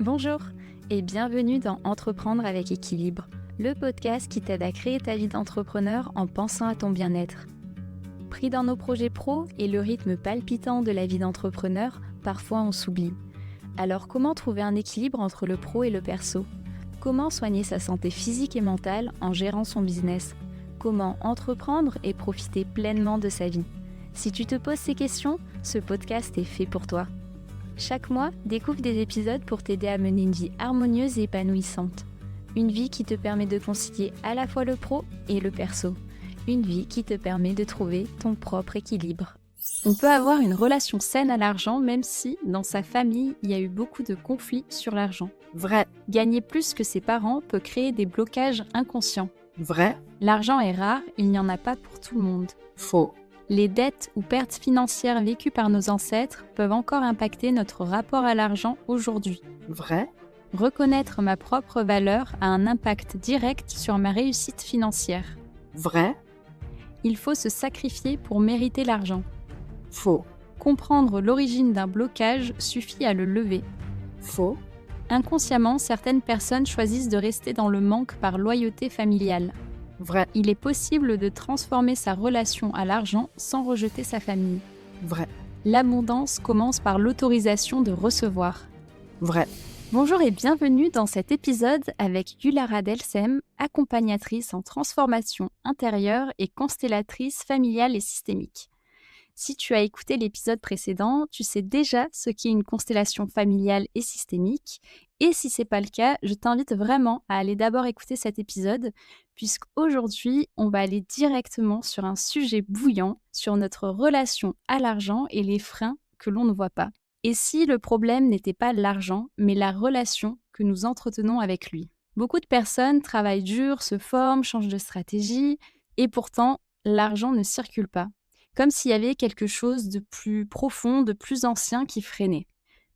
Bonjour et bienvenue dans Entreprendre avec équilibre, le podcast qui t'aide à créer ta vie d'entrepreneur en pensant à ton bien-être. Pris dans nos projets pro et le rythme palpitant de la vie d'entrepreneur, parfois on s'oublie. Alors comment trouver un équilibre entre le pro et le perso ? Comment soigner sa santé physique et mentale en gérant son business ? Comment entreprendre et profiter pleinement de sa vie ? Si tu te poses ces questions, ce podcast est fait pour toi. Chaque mois, découvre des épisodes pour t'aider à mener une vie harmonieuse et épanouissante. Une vie qui te permet de concilier à la fois le pro et le perso. Une vie qui te permet de trouver ton propre équilibre. On peut avoir une relation saine à l'argent même si, dans sa famille, il y a eu beaucoup de conflits sur l'argent. Vrai. Gagner plus que ses parents peut créer des blocages inconscients. Vrai. L'argent est rare, il n'y en a pas pour tout le monde. Faux. Les dettes ou pertes financières vécues par nos ancêtres peuvent encore impacter notre rapport à l'argent aujourd'hui. Vrai. Reconnaître ma propre valeur a un impact direct sur ma réussite financière. Vrai. Il faut se sacrifier pour mériter l'argent. Faux. Comprendre l'origine d'un blocage suffit à le lever. Faux. Inconsciemment, certaines personnes choisissent de rester dans le manque par loyauté familiale. Vrai. Il est possible de transformer sa relation à l'argent sans rejeter sa famille. Vrai. L'abondance commence par l'autorisation de recevoir. Vrai. Bonjour et bienvenue dans cet épisode avec Yulara Delsem, accompagnatrice en transformation intérieure et constellatrice familiale et systémique. Si tu as écouté l'épisode précédent, tu sais déjà ce qu'est une constellation familiale et systémique. Et si ce n'est pas le cas, je t'invite vraiment à aller d'abord écouter cet épisode, puisqu'aujourd'hui, on va aller directement sur un sujet bouillant, sur notre relation à l'argent et les freins que l'on ne voit pas. Et si le problème n'était pas l'argent, mais la relation que nous entretenons avec lui. Beaucoup de personnes travaillent dur, se forment, changent de stratégie, et pourtant, l'argent ne circule pas. Comme s'il y avait quelque chose de plus profond, de plus ancien qui freinait.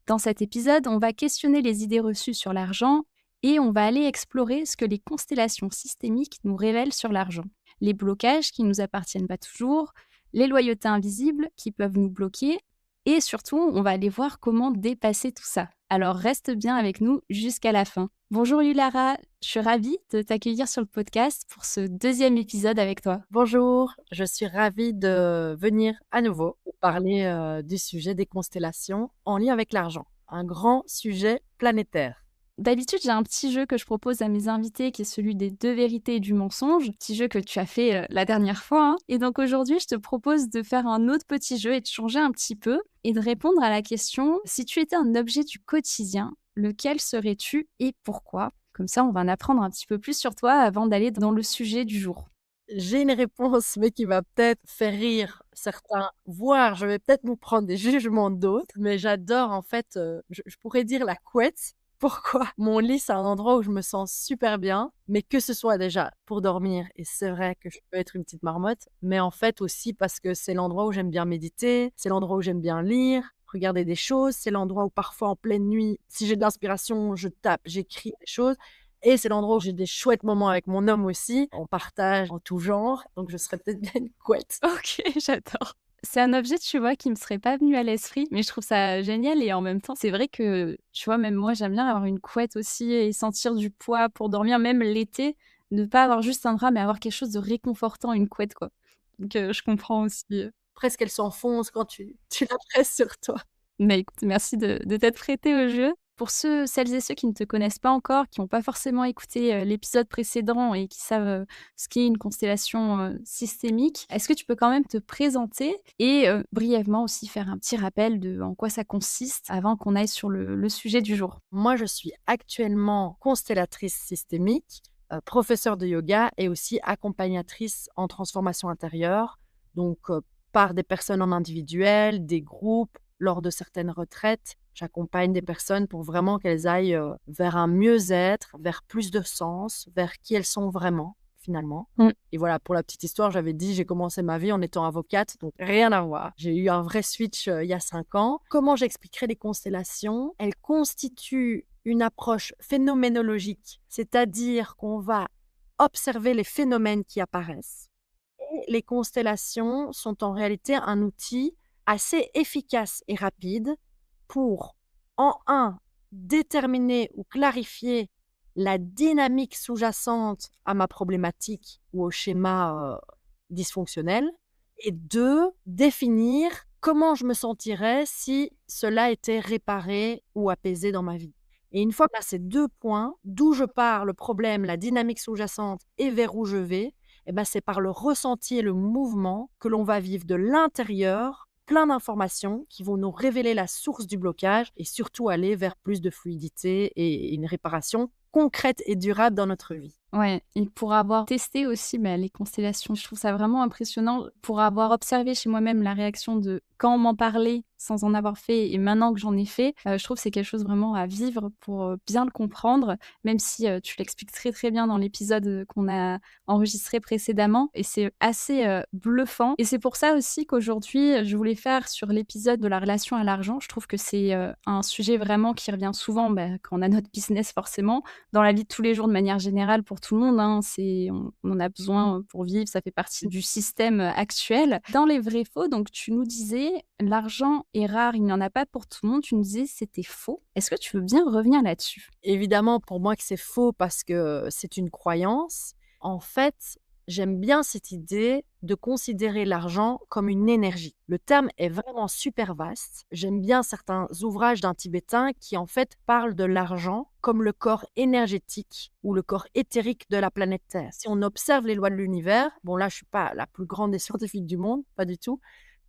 Dans cet épisode, on va questionner les idées reçues sur l'argent et on va aller explorer ce que les constellations systémiques nous révèlent sur l'argent. Les blocages qui ne nous appartiennent pas toujours, les loyautés invisibles qui peuvent nous bloquer et surtout, on va aller voir comment dépasser tout ça. Alors reste bien avec nous jusqu'à la fin. Bonjour Yulara, je suis ravie de t'accueillir sur le podcast pour ce deuxième épisode avec toi. Bonjour. Je suis ravie de venir à nouveau pour parler du sujet des constellations en lien avec l'argent. Un grand sujet planétaire. D'habitude, j'ai un petit jeu que je propose à mes invités qui est celui des 2 vérités et du mensonge. Petit jeu que tu as fait la dernière fois. Hein. Et donc aujourd'hui, je te propose de faire un autre petit jeu et de changer un petit peu et de répondre à la question « Si tu étais un objet du quotidien, lequel serais-tu et pourquoi ?» Comme ça, on va en apprendre un petit peu plus sur toi avant d'aller dans le sujet du jour. J'ai une réponse, mais qui va peut-être faire rire certains, voire je vais peut-être nous prendre des jugements d'autres. Mais j'adore en fait, je pourrais dire la couette. Pourquoi? Mon lit, c'est un endroit où je me sens super bien, mais que ce soit déjà pour dormir, et c'est vrai que je peux être une petite marmotte, mais en fait aussi parce que c'est l'endroit où j'aime bien méditer, c'est l'endroit où j'aime bien lire, regarder des choses, c'est l'endroit où parfois en pleine nuit, si j'ai de l'inspiration, je tape, j'écris des choses, et c'est l'endroit où j'ai des chouettes moments avec mon homme aussi, on partage en tout genre, donc je serais peut-être bien une couette. Ok, j'adore. C'est un objet, tu vois, qui me serait pas venu à l'esprit, mais je trouve ça génial et en même temps, c'est vrai que, tu vois, même moi, j'aime bien avoir une couette aussi et sentir du poids pour dormir, même l'été, ne pas avoir juste un drap, mais avoir quelque chose de réconfortant, une couette, quoi. Donc, je comprends aussi. Presque elle s'enfonce quand tu la presses sur toi. Mais écoute, merci de t'être prêtée au jeu. Pour celles et ceux qui ne te connaissent pas encore, qui n'ont pas forcément écouté l'épisode précédent et qui savent ce qu'est une constellation systémique, est-ce que tu peux quand même te présenter et brièvement aussi faire un petit rappel de en quoi ça consiste avant qu'on aille sur le sujet du jour? Moi, je suis actuellement constellatrice systémique, professeure de yoga et aussi accompagnatrice en transformation intérieure, donc par des personnes en individuel, des groupes, lors de certaines retraites. J'accompagne des personnes pour vraiment qu'elles aillent vers un mieux-être, vers plus de sens, vers qui elles sont vraiment, finalement. Mmh. Et voilà, pour la petite histoire, j'avais dit, j'ai commencé ma vie en étant avocate, donc rien à voir. J'ai eu un vrai switch il y a 5 ans. Comment j'expliquerai les constellations? Elles constituent une approche phénoménologique, c'est-à-dire qu'on va observer les phénomènes qui apparaissent. Et les constellations sont en réalité un outil assez efficace et rapide pour, en un, déterminer ou clarifier la dynamique sous-jacente à ma problématique ou au schéma dysfonctionnel. Et 2, définir comment je me sentirais si cela était réparé ou apaisé dans ma vie. Et une fois que ces 2 points, d'où je pars, le problème, la dynamique sous-jacente et vers où je vais, eh ben, c'est par le ressenti et le mouvement que l'on va vivre de l'intérieur plein d'informations qui vont nous révéler la source du blocage et surtout aller vers plus de fluidité et une réparation concrète et durable dans notre vie. Ouais, et pour avoir testé aussi, les constellations, je trouve ça vraiment impressionnant. Pour avoir observé chez moi-même la réaction de quand on m'en parlait sans en avoir fait et maintenant que j'en ai fait, je trouve que c'est quelque chose vraiment à vivre pour, bien le comprendre, même si, tu l'expliques très, très bien dans l'épisode, qu'on a enregistré précédemment et c'est assez, bluffant et c'est pour ça aussi qu'aujourd'hui, je voulais faire sur l'épisode de la relation à l'argent. Je trouve que c'est, un sujet vraiment qui revient souvent, quand on a notre business forcément, dans la vie de tous les jours de manière générale pour tout le monde, hein. On en a besoin pour vivre, ça fait partie du système actuel. Dans les vrais faux, donc tu nous disais, l'argent est rare, il n'y en a pas pour tout le monde. Tu nous disais c'était faux. Est-ce que tu veux bien revenir là-dessus? Évidemment, pour moi que c'est faux parce que c'est une croyance. En fait, j'aime bien cette idée de considérer l'argent comme une énergie. Le terme est vraiment super vaste. J'aime bien certains ouvrages d'un Tibétain qui en fait parlent de l'argent comme le corps énergétique ou le corps éthérique de la planète Terre. Si on observe les lois de l'univers, bon là je suis pas la plus grande des scientifiques du monde, pas du tout,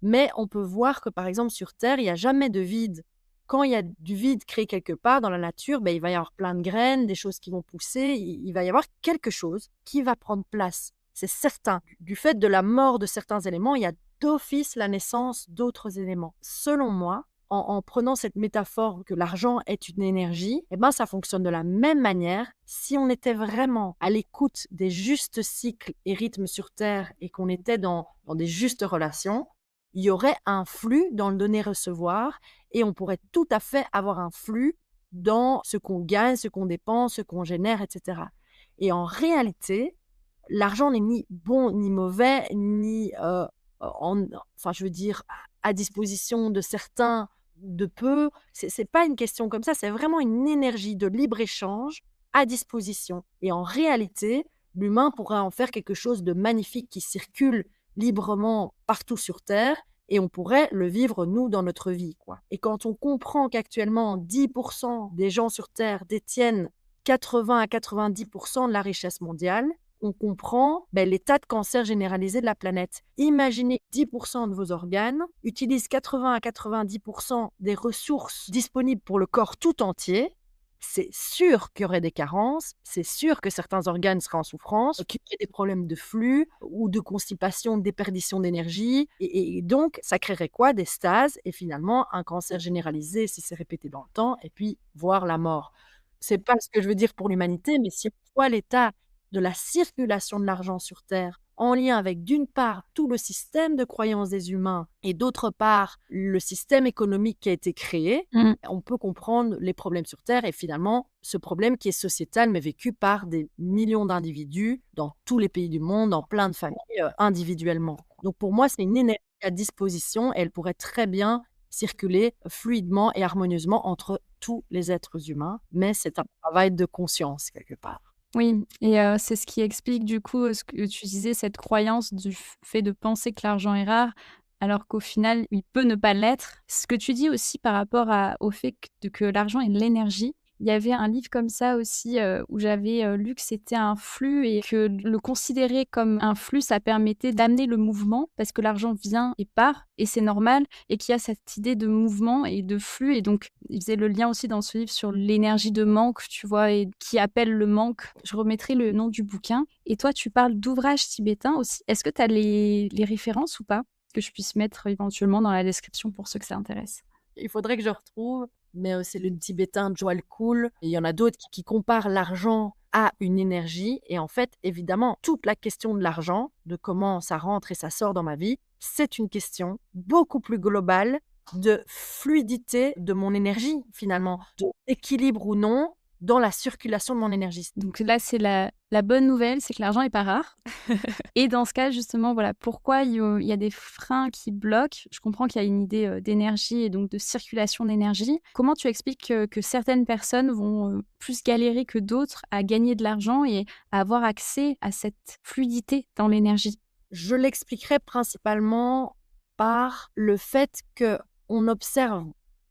mais on peut voir que par exemple sur Terre, il n'y a jamais de vide. Quand il y a du vide créé quelque part dans la nature, il va y avoir plein de graines, des choses qui vont pousser, il va y avoir quelque chose qui va prendre place. C'est certain. Du fait de la mort de certains éléments, il y a d'office la naissance d'autres éléments. Selon moi, en prenant cette métaphore que l'argent est une énergie, ça fonctionne de la même manière. Si on était vraiment à l'écoute des justes cycles et rythmes sur Terre et qu'on était dans des justes relations, il y aurait un flux dans le donner-recevoir et on pourrait tout à fait avoir un flux dans ce qu'on gagne, ce qu'on dépense, ce qu'on génère, etc. Et en réalité, l'argent n'est ni bon ni mauvais, ni enfin je veux dire à disposition de certains de peu. C'est pas une question comme ça, c'est vraiment une énergie de libre-échange à disposition. Et en réalité, l'humain pourrait en faire quelque chose de magnifique qui circule librement partout sur Terre et on pourrait le vivre, nous, dans notre vie, quoi. Et quand on comprend qu'actuellement 10% des gens sur Terre détiennent 80 à 90% de la richesse mondiale, on comprend l'état de cancer généralisé de la planète. Imaginez 10% de vos organes utilisent 80 à 90% des ressources disponibles pour le corps tout entier. C'est sûr qu'il y aurait des carences, c'est sûr que certains organes seraient en souffrance, qu'il y ait des problèmes de flux ou de constipation, de déperdition d'énergie. Et donc, ça créerait quoi? Des stases et finalement un cancer généralisé si c'est répété dans le temps et puis voire la mort. C'est pas ce que je veux dire pour l'humanité, mais si on voit l'état de la circulation de l'argent sur Terre en lien avec, d'une part, tout le système de croyances des humains et d'autre part, le système économique qui a été créé, on peut comprendre les problèmes sur Terre et finalement, ce problème qui est sociétal mais vécu par des millions d'individus dans tous les pays du monde, dans plein de familles, individuellement. Donc pour moi, c'est une énergie à disposition et elle pourrait très bien circuler fluidement et harmonieusement entre tous les êtres humains, mais c'est un travail de conscience quelque part. Oui et c'est ce qui explique du coup, ce que tu disais, cette croyance du fait de penser que l'argent est rare, alors qu'au final, il peut ne pas l'être. Ce que tu dis aussi par rapport au fait que l'argent est de l'énergie. Il y avait un livre comme ça aussi, où j'avais, lu que c'était un flux et que le considérer comme un flux, ça permettait d'amener le mouvement parce que l'argent vient et part et c'est normal et qu'il y a cette idée de mouvement et de flux et donc il faisait le lien aussi dans ce livre sur l'énergie de manque, tu vois? Et qui appelle le manque. Je remettrai le nom du bouquin et toi, tu parles d'ouvrages tibétains aussi. Est-ce que tu as les références ou pas? Que je puisse mettre éventuellement dans la description pour ceux que ça intéresse. Il faudrait que je retrouve, mais c'est le tibétain Jwalkul. Il y en a d'autres qui comparent l'argent à une énergie. Et en fait, évidemment, toute la question de l'argent, de comment ça rentre et ça sort dans ma vie, c'est une question beaucoup plus globale de fluidité de mon énergie, finalement, d'équilibre ou non dans la circulation de mon énergie. Donc là, c'est la bonne nouvelle, c'est que l'argent est pas rare. Et dans ce cas, justement, voilà, pourquoi il y a des freins qui bloquent? Je comprends qu'il y a une idée, d'énergie et donc de circulation d'énergie. Comment tu expliques que certaines personnes vont, plus galérer que d'autres à gagner de l'argent et à avoir accès à cette fluidité dans l'énergie? Je l'expliquerai principalement par le fait qu'on observe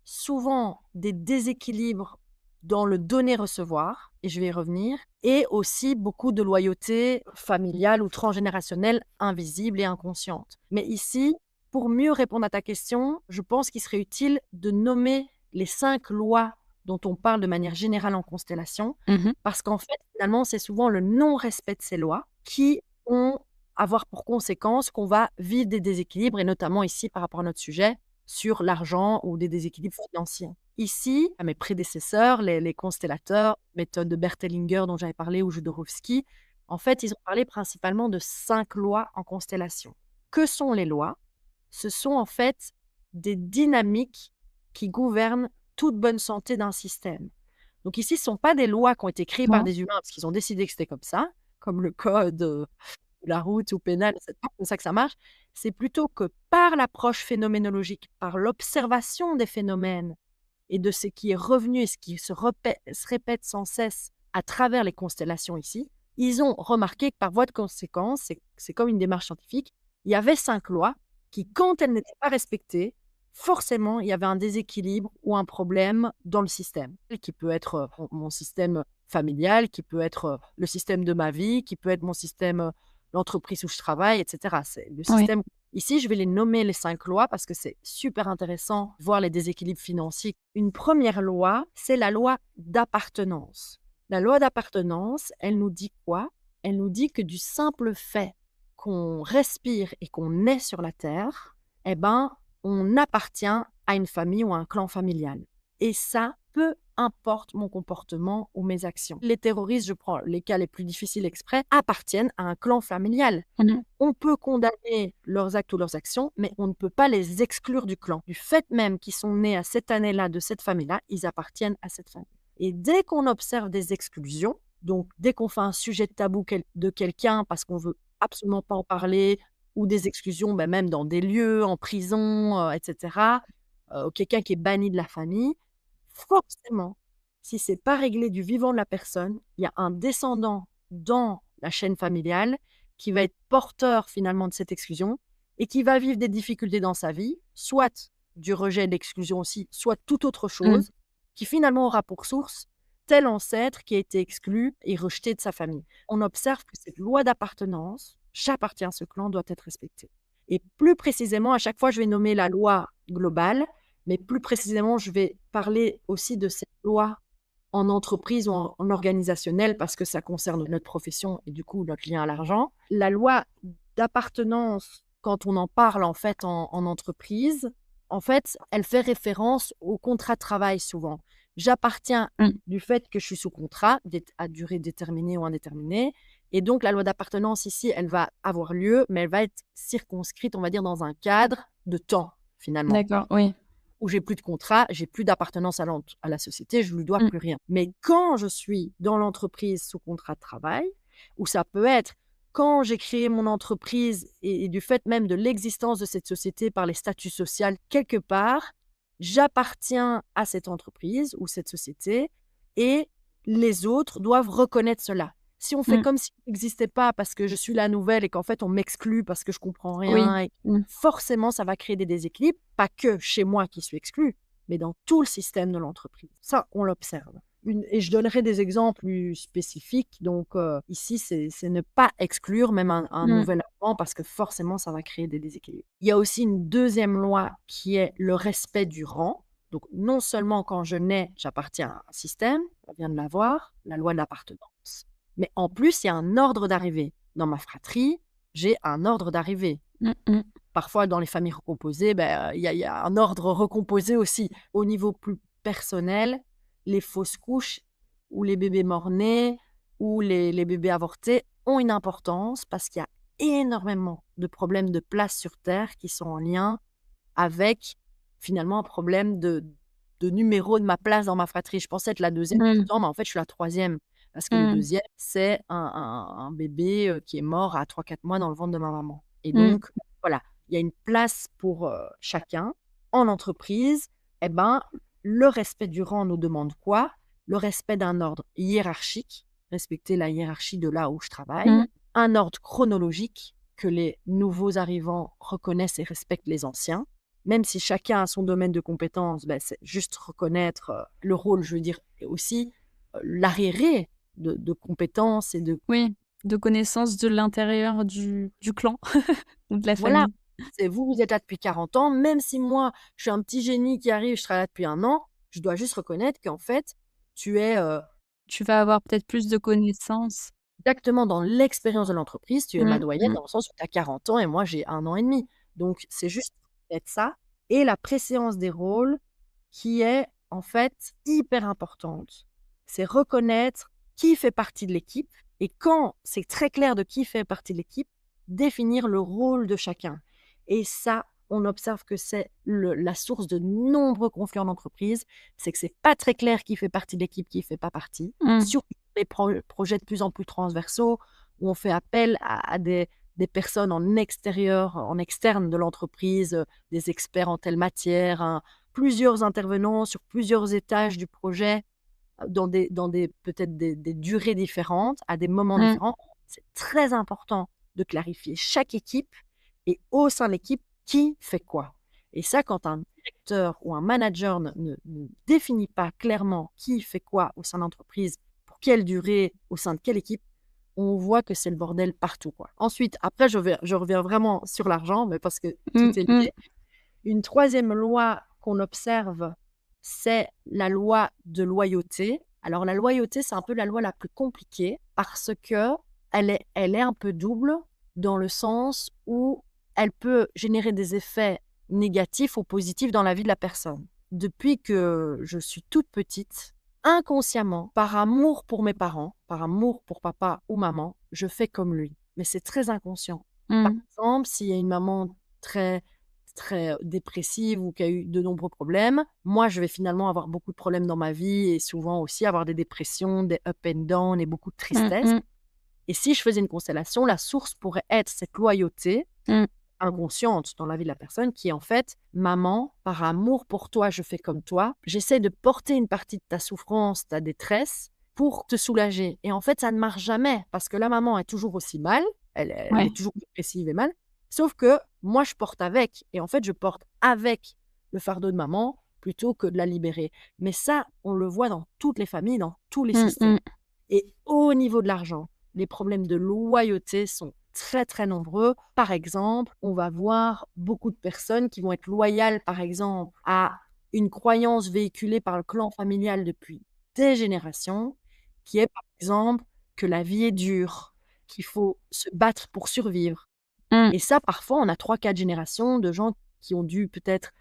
souvent des déséquilibres dans le donner-recevoir, et je vais y revenir, et aussi beaucoup de loyauté familiale ou transgénérationnelle invisible et inconsciente. Mais ici, pour mieux répondre à ta question, je pense qu'il serait utile de nommer les 5 lois dont on parle de manière générale en constellation, Mmh. parce qu'en fait, finalement, c'est souvent le non-respect de ces lois qui ont avoir pour conséquence qu'on va vivre des déséquilibres, et notamment ici par rapport à notre sujet, sur l'argent ou des déséquilibres financiers. Ici, à mes prédécesseurs, les constellateurs, méthode de Berthellinger dont j'avais parlé ou Jodorowsky, en fait, ils ont parlé principalement de 5 lois en constellation. Que sont les lois? Ce sont en fait des dynamiques qui gouvernent toute bonne santé d'un système. Donc ici, ce ne sont pas des lois qui ont été créées par Ouais. des humains parce qu'ils ont décidé que c'était comme ça, comme le code la route ou pénale, c'est pas comme ça que ça marche. C'est plutôt que par l'approche phénoménologique, par l'observation des phénomènes et de ce qui est revenu et ce qui se répète sans cesse à travers les constellations ici, ils ont remarqué que par voie de conséquence, c'est comme une démarche scientifique, il y avait 5 lois qui, quand elles n'étaient pas respectées, forcément, il y avait un déséquilibre ou un problème dans le système, qui peut être mon système familial, qui peut être le système de ma vie, qui peut être mon système, l'entreprise où je travaille, etc. C'est le Oui. système. Ici, je vais les nommer les 5 lois parce que c'est super intéressant de voir les déséquilibres financiers. Une première loi, c'est la loi d'appartenance. La loi d'appartenance, elle nous dit quoi? Elle nous dit que du simple fait qu'on respire et qu'on est sur la Terre, eh ben, on appartient à une famille ou à un clan familial. Et ça, peu importe mon comportement ou mes actions. Les terroristes, je prends les cas les plus difficiles exprès, appartiennent à un clan familial. Mmh. On peut condamner leurs actes ou leurs actions, mais on ne peut pas les exclure du clan. Du fait même qu'ils sont nés à cette année-là de cette famille-là, ils appartiennent à cette famille. Et dès qu'on observe des exclusions, donc dès qu'on fait un sujet tabou de quelqu'un parce qu'on veut absolument pas en parler, ou des exclusions, même dans des lieux, en prison, etc., quelqu'un qui est banni de la famille, forcément, si c'est pas réglé du vivant de la personne, il y a un descendant dans la chaîne familiale qui va être porteur finalement de cette exclusion et qui va vivre des difficultés dans sa vie, soit du rejet de l'exclusion aussi, soit toute autre Mmh. chose, qui finalement aura pour source tel ancêtre qui a été exclu et rejeté de sa famille. On observe que cette loi d'appartenance, j'appartiens à ce clan, doit être respectée. Et plus précisément, à chaque fois, je vais nommer la loi globale, mais plus précisément, je vais parler aussi de cette loi en entreprise ou en organisationnel parce que ça concerne notre profession et du coup notre lien à l'argent. La loi d'appartenance, quand on en parle en fait en entreprise, en fait, elle fait référence au contrat de travail souvent. J'appartiens Mmh. du fait que je suis sous contrat à durée déterminée ou indéterminée. Et donc, la loi d'appartenance ici, elle va avoir lieu, mais elle va être circonscrite, on va dire, dans un cadre de temps, finalement D'accord, oui. où j'ai plus de contrat, j'ai plus d'appartenance à la société, je lui dois Mmh. plus rien. Mais quand je suis dans l'entreprise sous contrat de travail, ou ça peut être quand j'ai créé mon entreprise et du fait même de l'existence de cette société par les statuts sociaux, quelque part, j'appartiens à cette entreprise ou cette société et les autres doivent reconnaître cela. Si on fait Mmh. comme s'il n'existait pas parce que je suis la nouvelle et qu'en fait on m'exclut parce que je comprends Oui. rien, et Mmh. forcément ça va créer des déséquilibres, pas que chez moi qui suis exclue, mais dans tout le système de l'entreprise. Ça, on l'observe. Et je donnerai des exemples plus spécifiques. Donc ici, c'est ne pas exclure même un Mmh. nouvel arrivant parce que forcément ça va créer des déséquilibres. Il y a aussi une deuxième loi qui est le respect du rang. Donc non seulement quand je nais, j'appartiens à un système, on vient de l'avoir, la loi de l'appartenance, mais en plus, il y a un ordre d'arrivée. Dans ma fratrie, j'ai un ordre d'arrivée. Mmh mh. Parfois, dans les familles recomposées, il y a un ordre recomposé aussi. Au niveau plus personnel, les fausses couches ou les bébés morts-nés ou les bébés avortés ont une importance parce qu'il y a énormément de problèmes de place sur Terre qui sont en lien avec finalement un problème de de numéro de ma place dans ma fratrie. Je pensais être la deuxième tout le temps, mais en fait, je suis la troisième. Parce que le deuxième, c'est un bébé qui est mort à 3-4 mois dans le ventre de ma maman. Et donc, voilà, il y a une place pour chacun. En entreprise, eh ben, le respect du rang nous demande quoi? Le respect d'un ordre hiérarchique, respecter la hiérarchie de là où je travaille, un ordre chronologique, que les nouveaux arrivants reconnaissent et respectent les anciens. Même si chacun a son domaine de compétences, ben, c'est juste reconnaître le rôle, je veux dire, et aussi l'arriéré de compétences et de... Oui, de connaissances de l'intérieur du clan ou de la Voilà, famille. c'est vous, vous êtes là depuis 40 ans, même si moi, je suis un petit génie qui arrive, je serai là depuis 1 an, je dois juste reconnaître qu'en fait, tu es Tu vas avoir peut-être plus de connaissances. exactement dans l'expérience de l'entreprise, tu es ma doyenne dans le sens où tu as 40 ans et moi j'ai 1 an et demi. Donc c'est juste être ça et la préséance des rôles qui est en fait hyper importante. C'est reconnaître qui fait partie de l'équipe et quand c'est très clair de qui fait partie de l'équipe, définir le rôle de chacun. Et ça, on observe que c'est la source de nombreux conflits en entreprise, c'est que c'est pas très clair qui fait partie de l'équipe, qui fait pas partie. Surtout les projets de plus en plus transversaux, où on fait appel à des personnes en extérieur, en externe de l'entreprise, des experts en telle matière, plusieurs intervenants sur plusieurs étages du projet, dans des peut-être des durées différentes, à des moments différents. C'est très important de clarifier chaque équipe et au sein de l'équipe, qui fait quoi. Et ça, quand un directeur ou un manager ne définit pas clairement qui fait quoi au sein de l'entreprise, pour quelle durée, au sein de quelle équipe, on voit que c'est le bordel partout, quoi. Ensuite, après, je reviens vraiment sur l'argent, mais parce que tout est lié. Une troisième loi qu'on observe, c'est la loi de loyauté. Alors, la loyauté, c'est un peu la loi la plus compliquée parce que elle est un peu double dans le sens où elle peut générer des effets négatifs ou positifs dans la vie de la personne. Depuis que je suis toute petite, inconsciemment, par amour pour mes parents, par amour pour papa ou maman, je fais comme lui. Mais c'est très inconscient. Par exemple, s'il y a une maman très dépressive ou qui a eu de nombreux problèmes, moi, je vais finalement avoir beaucoup de problèmes dans ma vie et souvent aussi avoir des dépressions, des up and down et beaucoup de tristesse. Et si je faisais une constellation, la source pourrait être cette loyauté inconsciente dans la vie de la personne qui est en fait, maman, par amour pour toi, je fais comme toi. J'essaie de porter une partie de ta souffrance, ta détresse, pour te soulager. Et en fait, ça ne marche jamais parce que la maman est toujours aussi mal, elle est toujours dépressive et mal. Sauf que moi, je porte avec. Et en fait, je porte avec le fardeau de maman plutôt que de la libérer. Mais ça, on le voit dans toutes les familles, dans tous les systèmes. Et au niveau de l'argent, les problèmes de loyauté sont très, très nombreux. Par exemple, on va voir beaucoup de personnes qui vont être loyales, par exemple, à une croyance véhiculée par le clan familial depuis des générations, qui est, par exemple, que la vie est dure, qu'il faut se battre pour survivre. Et ça, parfois, on a 3-4 générations de gens qui ont dû peut-être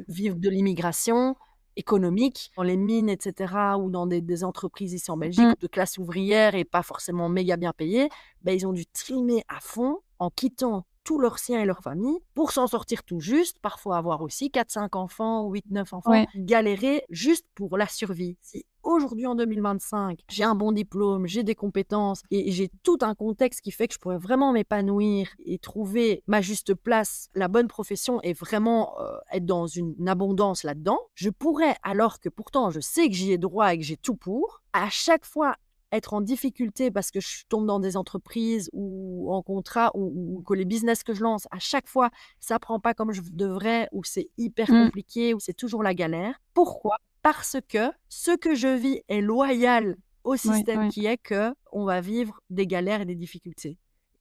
vivre de l'immigration économique dans les mines, etc., ou dans des entreprises ici en Belgique, de classe ouvrière et pas forcément méga bien payées. Ben, ils ont dû trimer à fond en quittant tous leurs siens et leurs familles pour s'en sortir tout juste, parfois avoir aussi 4-5 enfants, 8-9 enfants, galérer juste pour la survie. Si aujourd'hui, en 2025, j'ai un bon diplôme, j'ai des compétences et j'ai tout un contexte qui fait que je pourrais vraiment m'épanouir et trouver ma juste place, la bonne profession et vraiment être dans une abondance là-dedans, je pourrais, alors que pourtant je sais que j'y ai droit et que j'ai tout pour, à chaque fois être en difficulté parce que je tombe dans des entreprises ou en contrat ou que les business que je lance, à chaque fois, ça prend pas comme je devrais ou c'est hyper compliqué ou c'est toujours la galère. Pourquoi? Parce que ce que je vis est loyal au système qui est que on va vivre des galères et des difficultés.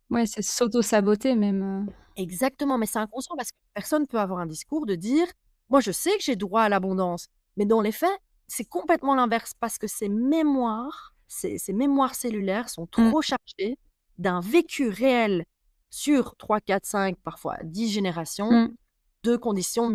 Ouais, c'est s'auto-saboter même. Exactement, mais c'est inconscient parce que personne peut avoir un discours de dire: «Moi, je sais que j'ai droit à l'abondance», mais dans les faits, c'est complètement l'inverse parce que ces mémoires, ces mémoires cellulaires sont trop chargées d'un vécu réel sur 3-4-5 parfois 10 générations de conditions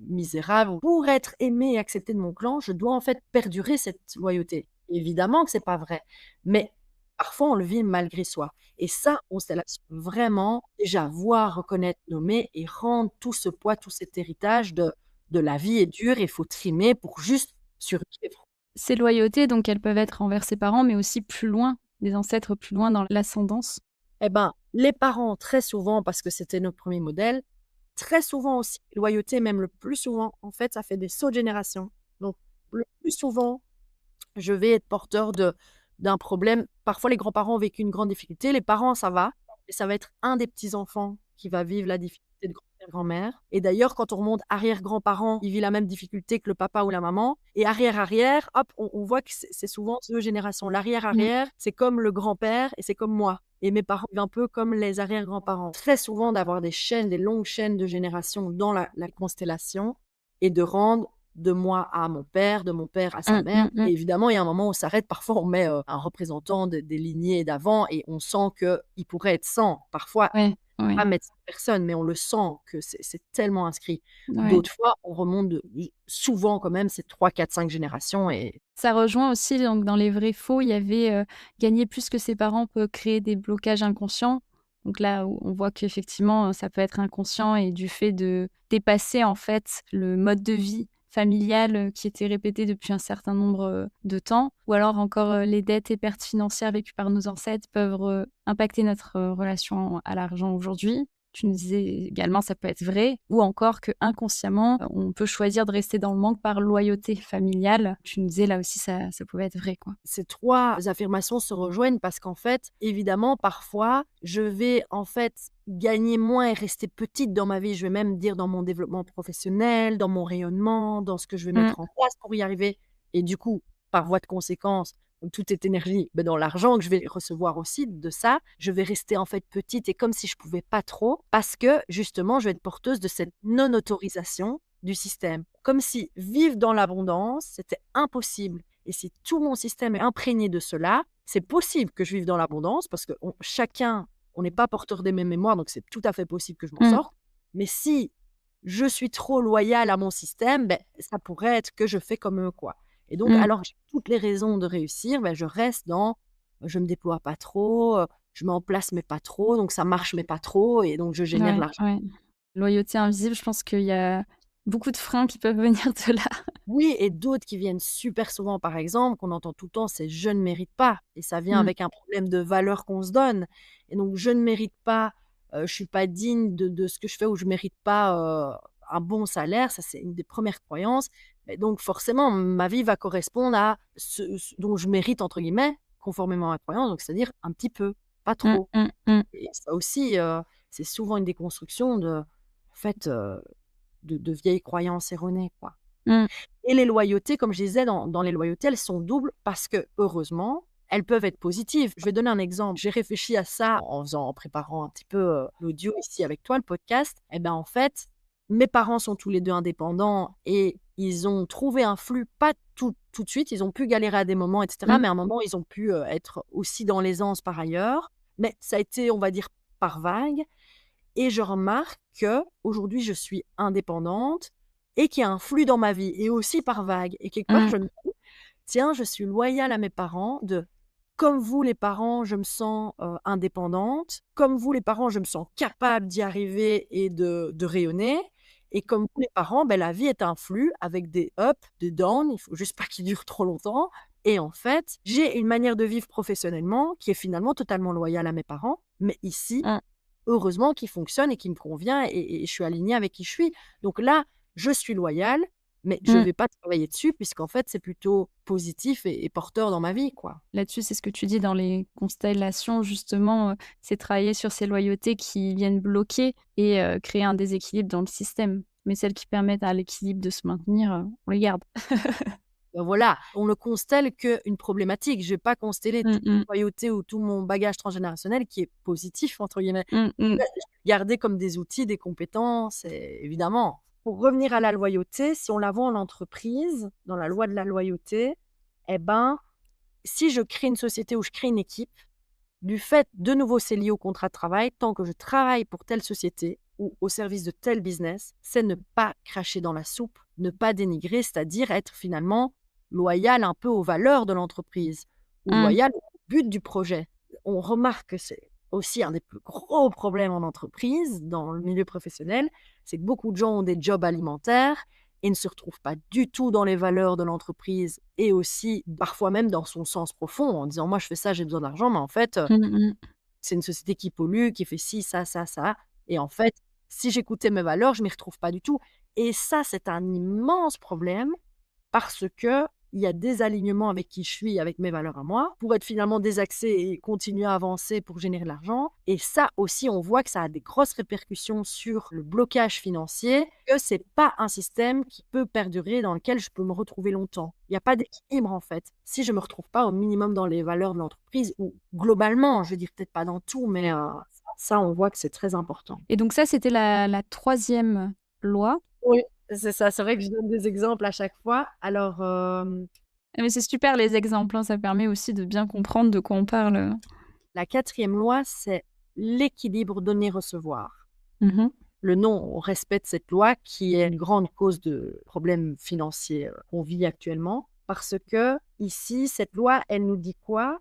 misérables. Pour être aimé et accepté de mon clan, je dois en fait perdurer cette loyauté. Évidemment que c'est pas vrai, mais parfois on le vit malgré soi. Et ça, on s'est là-dessus vraiment déjà voir, reconnaître, nommer et rendre tout ce poids, tout cet héritage de de la vie est dur, il faut trimer pour juste survivre. Ces loyautés, donc elles peuvent être envers ses parents, mais aussi plus loin, des ancêtres plus loin dans l'ascendance. Eh ben, les parents, très souvent, parce que c'était notre premier modèle, très souvent aussi, loyauté, même le plus souvent, en fait, ça fait des sauts de génération. Donc, le plus souvent, je vais être porteur d'un problème. Parfois, les grands-parents ont vécu une grande difficulté. Les parents, ça va. Et ça va être un des petits-enfants qui va vivre la difficulté de grand-père, grand-mère. Et d'ailleurs, quand on remonte arrière-grand-parent, il vit la même difficulté que le papa ou la maman. Et arrière-arrière, hop, on voit que c'est souvent deux générations. Mmh. L'arrière-arrière, c'est comme le grand-père et c'est comme moi. Et mes parents vivent un peu comme les arrière-grands-parents. Très souvent, d'avoir des chaînes, des longues chaînes de générations dans la constellation et de rendre de moi à mon père, de mon père à sa Mmh, mère. mmh, mmh. Et évidemment, il y a un moment où on s'arrête. Parfois, on met un représentant des lignées d'avant et on sent qu'il pourrait être 100. Parfois, Ouais, pas ouais, mettre 100 personnes, mais on le sent que c'est tellement inscrit. ouais. D'autres fois, on remonte souvent quand même, c'est 3, 4, 5 générations. Et Ça rejoint aussi donc dans les vrais faux, il y avait, gagner plus que ses parents peut créer des blocages inconscients. Donc là où on voit qu'effectivement, ça peut être inconscient et du fait de dépasser en fait le mode de vie familial, qui était répété depuis un certain nombre, de temps. Ou alors encore, les dettes et pertes financières vécues par nos ancêtres peuvent impacter notre, relation à l'argent aujourd'hui. Tu nous disais également, ça peut être vrai, ou encore que inconsciemment, on peut choisir de rester dans le manque par loyauté familiale. Tu nous disais là aussi, ça pouvait être vrai, quoi. ces 3 affirmations se rejoignent parce qu'en fait, évidemment, parfois, je vais en fait gagner moins et rester petite dans ma vie. Je vais même dire dans mon développement professionnel, dans mon rayonnement, dans ce que je vais Mmh, mettre en place pour y arriver. Et du coup, par voie de conséquence, donc toute cette énergie, dans l'argent que je vais recevoir aussi de ça, je vais rester en fait petite et comme si je pouvais pas trop parce que justement, je vais être porteuse de cette non-autorisation du système. Comme si vivre dans l'abondance, c'était impossible. Et si tout mon système est imprégné de cela, c'est possible que je vive dans l'abondance parce que chacun, on n'est pas porteur des mêmes mémoires, donc c'est tout à fait possible que je m'en mmh, sorte. Mais si je suis trop loyale à mon système, ben, ça pourrait être que je fais comme eux, quoi. Et donc, mmh. alors que j'ai toutes les raisons de réussir, ben, je reste dans je me déploie pas trop, je mets en place mais pas trop, donc ça marche mais pas trop, et donc je génère Ouais, l'argent. ouais. Loyauté invisible, je pense qu'il y a beaucoup de freins qui peuvent venir de là. Oui, et d'autres qui viennent super souvent, par exemple, qu'on entend tout le temps, c'est: «Je ne mérite pas», et ça vient Mmh, avec un problème de valeur qu'on se donne, et donc «Je ne mérite pas, je suis pas digne de ce que je fais» ou «Je mérite pas, un bon salaire», ça c'est une des premières croyances, et donc forcément ma vie va correspondre à ce dont je «mérite» entre guillemets, conformément à ma croyance, donc c'est-à-dire un petit peu, pas mmh, trop, mmh, mmh, et ça aussi, c'est souvent une déconstruction en fait, de vieilles croyances erronées, quoi. mmh. Et les loyautés, comme je disais, dans les loyautés, elles sont doubles parce que, heureusement, elles peuvent être positives. Je vais donner un exemple. J'ai réfléchi à ça en préparant un petit peu, l'audio ici avec toi, le podcast. Et ben, en fait, mes parents sont tous les 2 indépendants et ils ont trouvé un flux, pas tout de suite. Ils ont pu galérer à des moments et cetera, Mmh. mais à un moment, ils ont pu, être aussi dans l'aisance par ailleurs. Mais ça a été, on va dire, par vagues, et je remarque qu'aujourd'hui, je suis indépendante et qu'il y a un flux dans ma vie et aussi par vagues, et quelque part, Mmh. je me dis: «Tiens, je suis loyale à mes parents de comme vous les parents, je me sens, indépendante. Comme vous les parents, je me sens capable d'y arriver et de rayonner, et comme vous les parents, ben la vie est un flux avec des ups, des downs, il faut juste pas qu'il dure trop longtemps, et en fait, j'ai une manière de vivre professionnellement qui est finalement totalement loyale à mes parents, mais ici, Mmh. heureusement, qui fonctionne et qui me convient, et je suis alignée avec qui je suis. Donc là, je suis loyale, mais je Mmh. vais pas travailler dessus puisqu'en fait, c'est plutôt positif et porteur dans ma vie, quoi. Là-dessus, c'est ce que tu dis dans les constellations justement, c'est travailler sur ces loyautés qui viennent bloquer et créer un déséquilibre dans le système. Mais celles qui permettent à l'équilibre de se maintenir, on les garde. Voilà, on ne constelle qu'une problématique. Je vais pas consteller Mmh toute mh. ma loyauté ou tout mon bagage transgénérationnel qui est «positif» entre guillemets. Mmh mh. Je vais garder comme des outils, des compétences, et évidemment. Pour revenir à la loyauté, si on la voit en entreprise, dans la loi de la loyauté, et ben, si je crée une société ou je crée une équipe, du fait de nouveau, c'est lié au contrat de travail, tant que je travaille pour telle société ou au service de tel business, c'est ne pas cracher dans la soupe, ne pas dénigrer, c'est-à-dire être finalement loyal un peu aux valeurs de l'entreprise ou Mmh. loyal au but du projet. On remarque que c'est aussi un des plus gros problèmes en entreprise, dans le milieu professionnel, c'est que beaucoup de gens ont des jobs alimentaires et ne se retrouve pas du tout dans les valeurs de l'entreprise et aussi parfois même dans son sens profond en disant moi je fais ça, j'ai besoin d'argent, mais en fait c'est une société qui pollue, qui fait ci, ça et en fait si j'écoutais mes valeurs, je m'y retrouve pas du tout et ça c'est un immense problème parce que il y a des alignements avec qui je suis, avec mes valeurs à moi, pour être finalement désaxé et continuer à avancer pour générer de l'argent. Et ça aussi, on voit que ça a des grosses répercussions sur le blocage financier, que c'est pas un système qui peut perdurer, dans lequel je peux me retrouver longtemps. Il n'y a pas d'équilibre en fait. Si je me retrouve pas au minimum dans les valeurs de l'entreprise, ou globalement, je veux dire peut-être pas dans tout, mais ça, on voit que c'est très important. Et donc ça, c'était la 3e loi. Oui, c'est ça. C'est vrai que je donne des exemples à chaque fois. Alors, Ah mais c'est super les exemples, hein, ça permet aussi de bien comprendre de quoi on parle. la 4e loi, c'est l'équilibre donner-recevoir. Mmh. Le non-respect de cette loi qui est une grande cause de problèmes financiers, qu'on vit actuellement. Parce que ici, cette loi, elle nous dit quoi?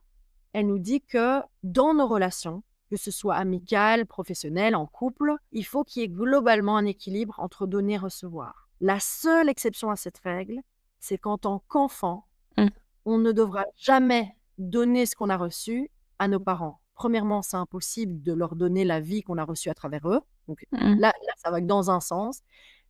Elle nous dit que dans nos relations, que ce soit amicales, professionnelles, en couple, il faut qu'il y ait globalement un équilibre entre donner et recevoir. La seule exception à cette règle, c'est qu'en tant qu'enfant, Mmh. on ne devra jamais donner ce qu'on a reçu à nos parents. Premièrement, c'est impossible de leur donner la vie qu'on a reçue à travers eux. Donc Mmh. là, ça va que dans un sens.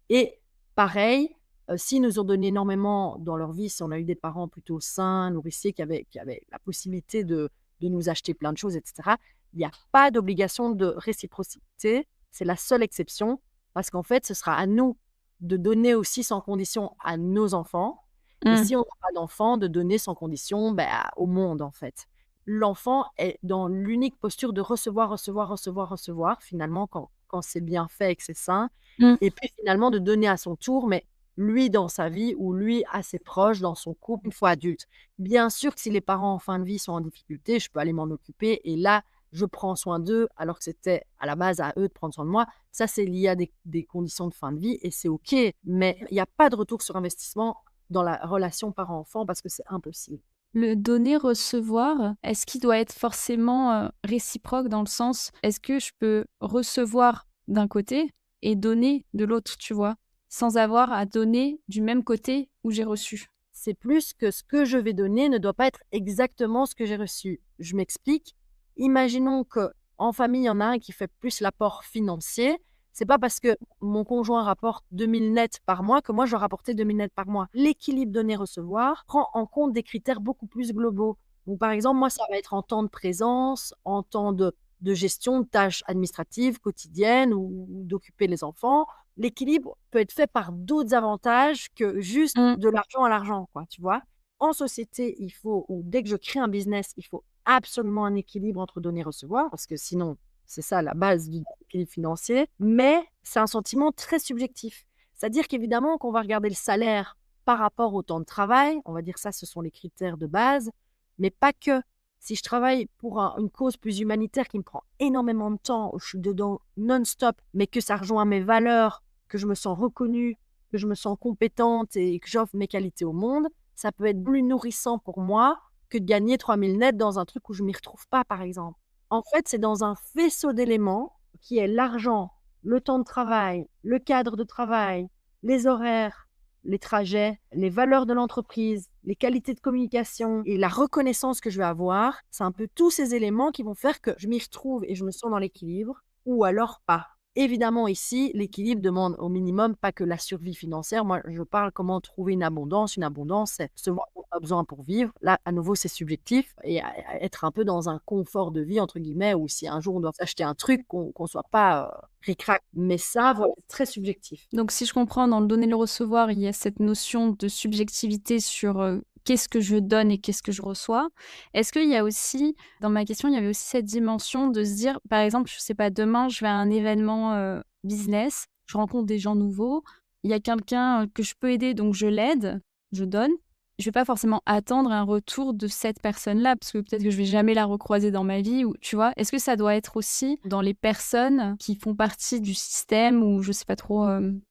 Et pareil, s'ils nous ont donné énormément dans leur vie, si on a eu des parents plutôt sains, nourriciers, qui avaient la possibilité de nous acheter plein de choses, et cetera, il n'y a pas d'obligation de réciprocité. C'est la seule exception parce qu'en fait, ce sera à nous de donner aussi sans condition à nos enfants et Mmh. si on n'a pas d'enfants, de donner sans condition, au monde, en fait. L'enfant est dans l'unique posture de recevoir, recevoir, recevoir, recevoir, finalement, quand c'est bien fait et que c'est sain Mmh. et puis finalement de donner à son tour, mais lui dans sa vie ou lui à ses proches, dans son couple, une fois adulte. Bien sûr que si les parents en fin de vie sont en difficulté, je peux aller m'en occuper et là, je prends soin d'eux alors que c'était à la base à eux de prendre soin de moi. Ça, c'est lié à des conditions de fin de vie et c'est OK. Mais il n'y a pas de retour sur investissement dans la relation parent-enfant parce que c'est impossible. Le donner-recevoir, est-ce qu'il doit être forcément, réciproque dans le sens, est-ce que je peux recevoir d'un côté et donner de l'autre, tu vois? Sans avoir à donner du même côté où j'ai reçu. C'est plus que ce que je vais donner ne doit pas être exactement ce que j'ai reçu. Je m'explique. Imaginons que en famille, il y en a un qui fait plus l'apport financier. C'est pas parce que mon conjoint rapporte 2000 nets par mois que moi je dois rapporter 2000 nets par mois. L'équilibre donner-recevoir prend en compte des critères beaucoup plus globaux. Donc, par exemple, moi, ça va être en temps de présence, en temps de gestion de tâches administratives quotidiennes ou d'occuper les enfants. L'équilibre peut être fait par d'autres avantages que juste Mmh. de l'argent à l'argent, quoi, tu vois? En société, il faut ou dès que je crée un business, il faut absolument un équilibre entre donner et recevoir parce que sinon, c'est ça la base du équilibre financier, mais c'est un sentiment très subjectif. C'est-à-dire qu'évidemment qu'on va regarder le salaire par rapport au temps de travail, on va dire ça, ce sont les critères de base, mais pas que. Si je travaille pour une cause plus humanitaire qui me prend énormément de temps, où je suis dedans non-stop, mais que ça rejoint mes valeurs, que je me sens reconnue, que je me sens compétente et que j'offre mes qualités au monde, ça peut être plus nourrissant pour moi que de gagner 3000 nets dans un truc où je m'y retrouve pas, par exemple. En fait, c'est dans un faisceau d'éléments qui est l'argent, le temps de travail, le cadre de travail, les horaires, les trajets, les valeurs de l'entreprise, les qualités de communication et la reconnaissance que je vais avoir. C'est un peu tous ces éléments qui vont faire que je m'y retrouve et je me sens dans l'équilibre ou alors pas. Évidemment, ici, l'équilibre demande au minimum pas que la survie financière. Moi, je parle comment trouver une abondance. Une abondance, c'est ce dont on a besoin pour vivre. Là, à nouveau, c'est subjectif et être un peu dans un confort de vie, entre guillemets, ou si un jour on doit s'acheter un truc, qu'on ne soit pas ric-rac. Mais ça, voilà, c'est très subjectif. Donc si je comprends, dans le donner et le recevoir, il y a cette notion de subjectivité sur, qu'est-ce que je donne et qu'est-ce que je reçois. Est-ce qu'il y a aussi dans ma question, il y avait aussi cette dimension de se dire, par exemple, je sais pas, demain, je vais à un événement, business, je rencontre des gens nouveaux, il y a quelqu'un, que je peux aider, donc je l'aide, je donne. Je vais pas forcément attendre un retour de cette personne-là, parce que peut-être que je vais jamais la recroiser dans ma vie ou tu vois? Est-ce que ça doit être aussi dans les personnes qui font partie du système ou je sais pas trop,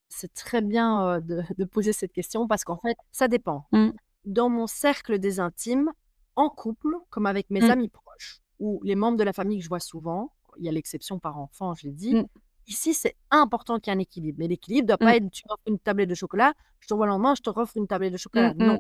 C'est très bien de poser cette question parce qu'en fait, ça dépend. Mmh. Dans mon cercle des intimes, en couple, comme avec mes Mmh. amis proches ou les membres de la famille que je vois souvent, il y a l'exception par enfant, je l'ai dit, Mmh. Ici, c'est important qu'il y ait un équilibre. Mais l'équilibre ne doit Mmh. pas être tu offres une tablette de chocolat, je te vois le lendemain, je te offre une tablette de Mmh chocolat. mh. Non.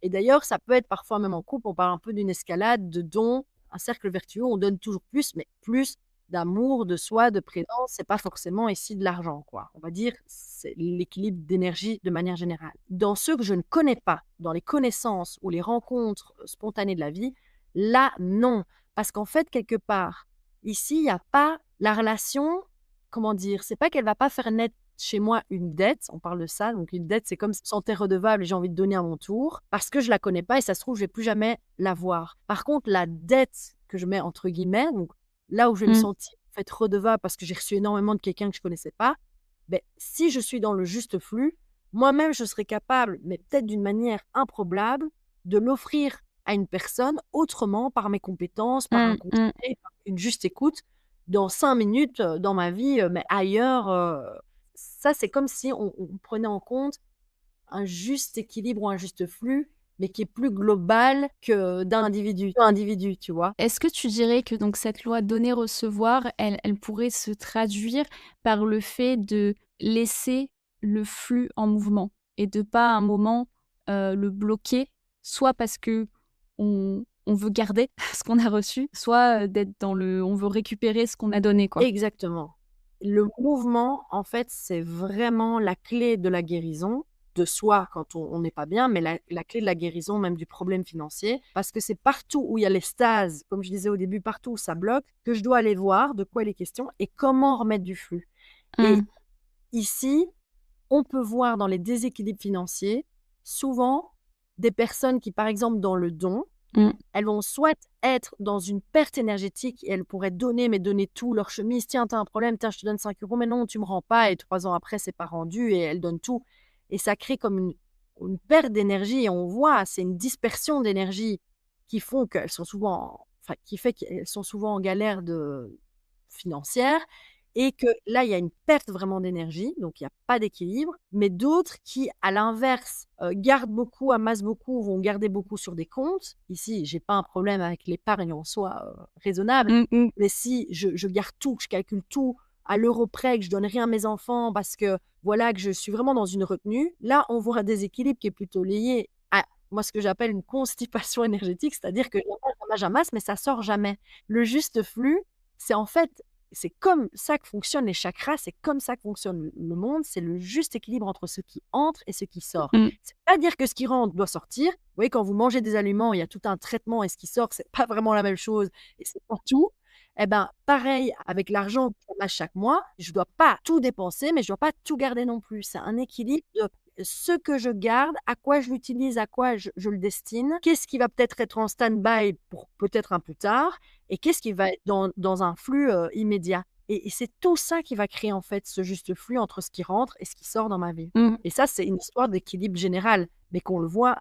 Et d'ailleurs, ça peut être parfois même en couple, on parle un peu d'une escalade de dons, un cercle vertueux, on donne toujours plus, mais plus d'amour, de soi, de présence, c'est pas forcément ici de l'argent, quoi. On va dire, c'est l'équilibre d'énergie de manière générale. Dans ceux que je ne connais pas, dans les connaissances ou les rencontres spontanées de la vie, là, non. Parce qu'en fait, quelque part, ici, il n'y a pas la relation, comment dire, c'est pas qu'elle va pas faire naître chez moi une dette, on parle de ça, donc une dette, c'est comme se sentir redevable et j'ai envie de donner à mon tour, parce que je la connais pas et ça se trouve, je vais plus jamais la voir. Par contre, la dette que je mets entre guillemets, donc là où je vais me Mmh. sentir en fait redevable parce que j'ai reçu énormément de quelqu'un que je connaissais pas, ben, si je suis dans le juste flux, moi-même, je serais capable, mais peut-être d'une manière improbable, de l'offrir à une personne autrement, par mes compétences, par un Mmh mh. conseil, par une juste écoute, dans 5 minutes, dans ma vie, mais ailleurs, ça, c'est comme si on prenait en compte un juste équilibre ou un juste flux, mais qui est plus global que d'un individu à individu, tu vois? Est-ce que tu dirais que donc cette loi donner-recevoir, elle pourrait se traduire par le fait de laisser le flux en mouvement et de pas à un moment, le bloquer, soit parce qu'on veut garder ce qu'on a reçu, soit, d'être dans le on veut récupérer ce qu'on a donné, quoi? Exactement. Le mouvement, en fait, c'est vraiment la clé de la guérison de soi quand on n'est pas bien, mais la clé de la guérison même du problème financier, parce que c'est partout où il y a les stases, comme je disais au début, partout où ça bloque, que je dois aller voir de quoi il est question et comment remettre du flux. Mmh. Et ici, on peut voir dans les déséquilibres financiers, souvent, des personnes qui, par exemple, dans le don, Mmh. elles vont soit être dans une perte énergétique et elles pourraient donner, mais donner tout, leur chemise: «Tiens, tu as un problème, tiens, je te donne 5 €, mais non, tu me rends pas» et 3 ans après, c'est pas rendu et elles donnent tout et ça crée comme une perte d'énergie et on voit, c'est une dispersion d'énergie qui font qu'elles sont souvent enfin, qui fait qu'elles sont souvent en galère de financière et que là, il y a une perte vraiment d'énergie, donc il y a pas d'équilibre, mais d'autres qui, à l'inverse, gardent beaucoup, amassent beaucoup, vont garder beaucoup sur des comptes. Ici, j'ai pas un problème avec l'épargne en soi, raisonnable, Mmh mh. mais si je garde tout, que je calcule tout à l'euro près, que je donne rien à mes enfants parce que, voilà, que je suis vraiment dans une retenue, là, on voit un déséquilibre qui est plutôt lié à, moi, ce que j'appelle une constipation énergétique, c'est-à-dire que j'amasse, mais ça sort jamais. Le juste flux, c'est en fait c'est comme ça que fonctionnent les chakras, c'est comme ça que fonctionne le monde, c'est le juste équilibre entre ce qui entre et ce qui sort. Mmh. C'est pas dire que ce qui rentre doit sortir. Vous voyez, quand vous mangez des aliments, il y a tout un traitement et ce qui sort, c'est pas vraiment la même chose et c'est pas tout. Eh ben, pareil avec l'argent qu'on a chaque mois, je dois pas tout dépenser, mais je dois pas tout garder non plus. C'est un équilibre de ce que je garde, à quoi je l'utilise, à quoi je le destine, qu'est-ce qui va peut-être être en stand-by pour peut-être un plus tard et qu'est-ce qui va être dans un flux, immédiat et c'est tout ça qui va créer, en fait, ce juste flux entre ce qui rentre et ce qui sort dans ma vie Mmh. et ça, c'est une histoire d'équilibre général, mais qu'on le voit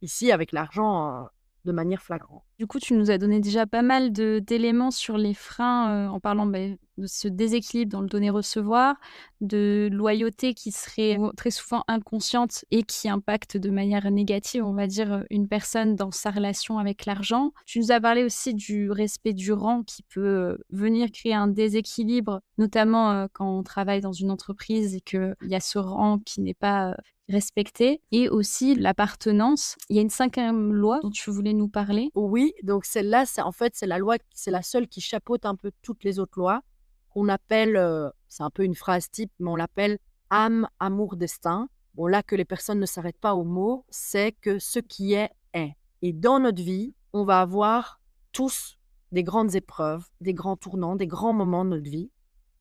ici avec l'argent, de manière flagrante. Du coup, tu nous as donné déjà pas mal d'éléments sur les freins, en parlant, de ce déséquilibre dans le donner-recevoir, de loyauté qui serait très souvent inconsciente et qui impacte de manière négative, on va dire, une personne dans sa relation avec l'argent. Tu nous as parlé aussi du respect du rang qui peut, venir créer un déséquilibre, notamment, quand on travaille dans une entreprise et qu'il y a ce rang qui n'est pas, respecté et aussi l'appartenance. Il y a une 5e loi dont tu voulais nous parler? Oui, donc celle-là, c'est en fait, c'est la loi c'est la seule qui chapeaute un peu toutes les autres lois, qu'on appelle, c'est un peu une phrase type, mais on l'appelle âme, amour, destin. Bon là, que les personnes ne s'arrêtent pas au mot, c'est que ce qui est, est. Et dans notre vie, on va avoir tous des grandes épreuves, des grands tournants, des grands moments de notre vie,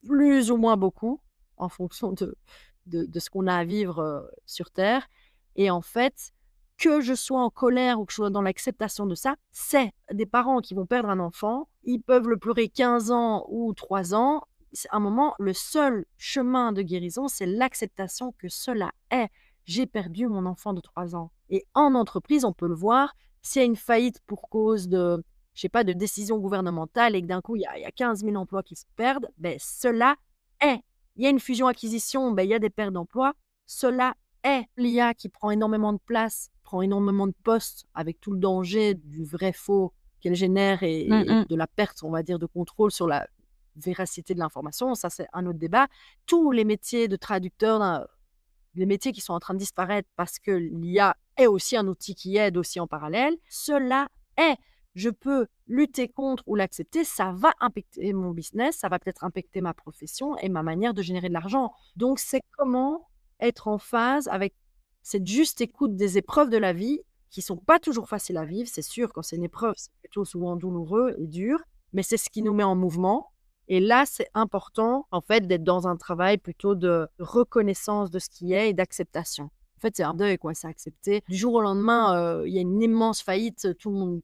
plus ou moins beaucoup, en fonction de ce qu'on a à vivre, sur terre et en fait, que je sois en colère ou que je sois dans l'acceptation de ça, c'est des parents qui vont perdre un enfant, ils peuvent le pleurer 15 ans ou 3 ans. C'est un moment, le seul chemin de guérison, c'est l'acceptation que cela est. J'ai perdu mon enfant de 3 ans et en entreprise, on peut le voir, s'il y a une faillite pour cause de, je sais pas, de décision gouvernementale et que d'un coup, il y a 15 000 emplois qui se perdent, beh, cela est. Il y a une fusion-acquisition, ben, il y a des pertes d'emplois. Cela est l'IA qui prend énormément de place, prend énormément de postes avec tout le danger du vrai faux qu'elle génère Mmh et mh. de la perte, on va dire, de contrôle sur la véracité de l'information, ça c'est un autre débat. Tous les métiers de traducteur, les métiers qui sont en train de disparaître parce que l'IA est aussi un outil qui aide aussi en parallèle, cela est. Je peux lutter contre ou l'accepter, ça va impacter mon business, ça va peut-être impacter ma profession et ma manière de générer de l'argent. Donc, c'est comment être en phase avec cette juste écoute des épreuves de la vie qui sont pas toujours faciles à vivre. C'est sûr, quand c'est une épreuve, c'est plutôt souvent douloureux et dur, mais c'est ce qui nous met en mouvement. Et là, c'est important, en fait, d'être dans un travail plutôt de reconnaissance de ce qui est et d'acceptation. En fait, c'est un deuil, quoi, c'est accepter. Du jour au lendemain, il y a une immense faillite, tout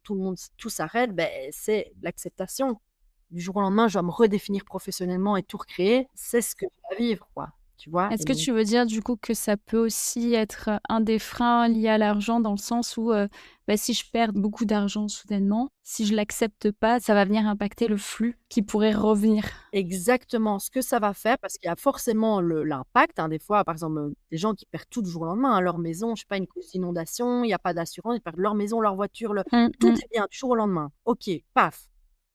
s'arrête, ben, c'est l'acceptation. Du jour au lendemain, je dois me redéfinir professionnellement et tout recréer. C'est ce que je dois vivre, quoi, tu vois? Et Est-ce que donc tu veux dire du coup que ça peut aussi être, un des freins liés à l'argent dans le sens où, bah, si je perds beaucoup d'argent soudainement, si je l'accepte pas, ça va venir impacter le flux qui pourrait revenir? exactement ce que ça va faire, parce qu'il y a forcément l'impact, hein, des fois, par exemple, des gens qui perdent tout du jour au lendemain, hein, leur maison, je sais pas, une cause d'inondation, il y a pas d'assurance, ils perdent leur maison, leur voiture, Mmh tout mh. est bien du jour au lendemain. OK, paf,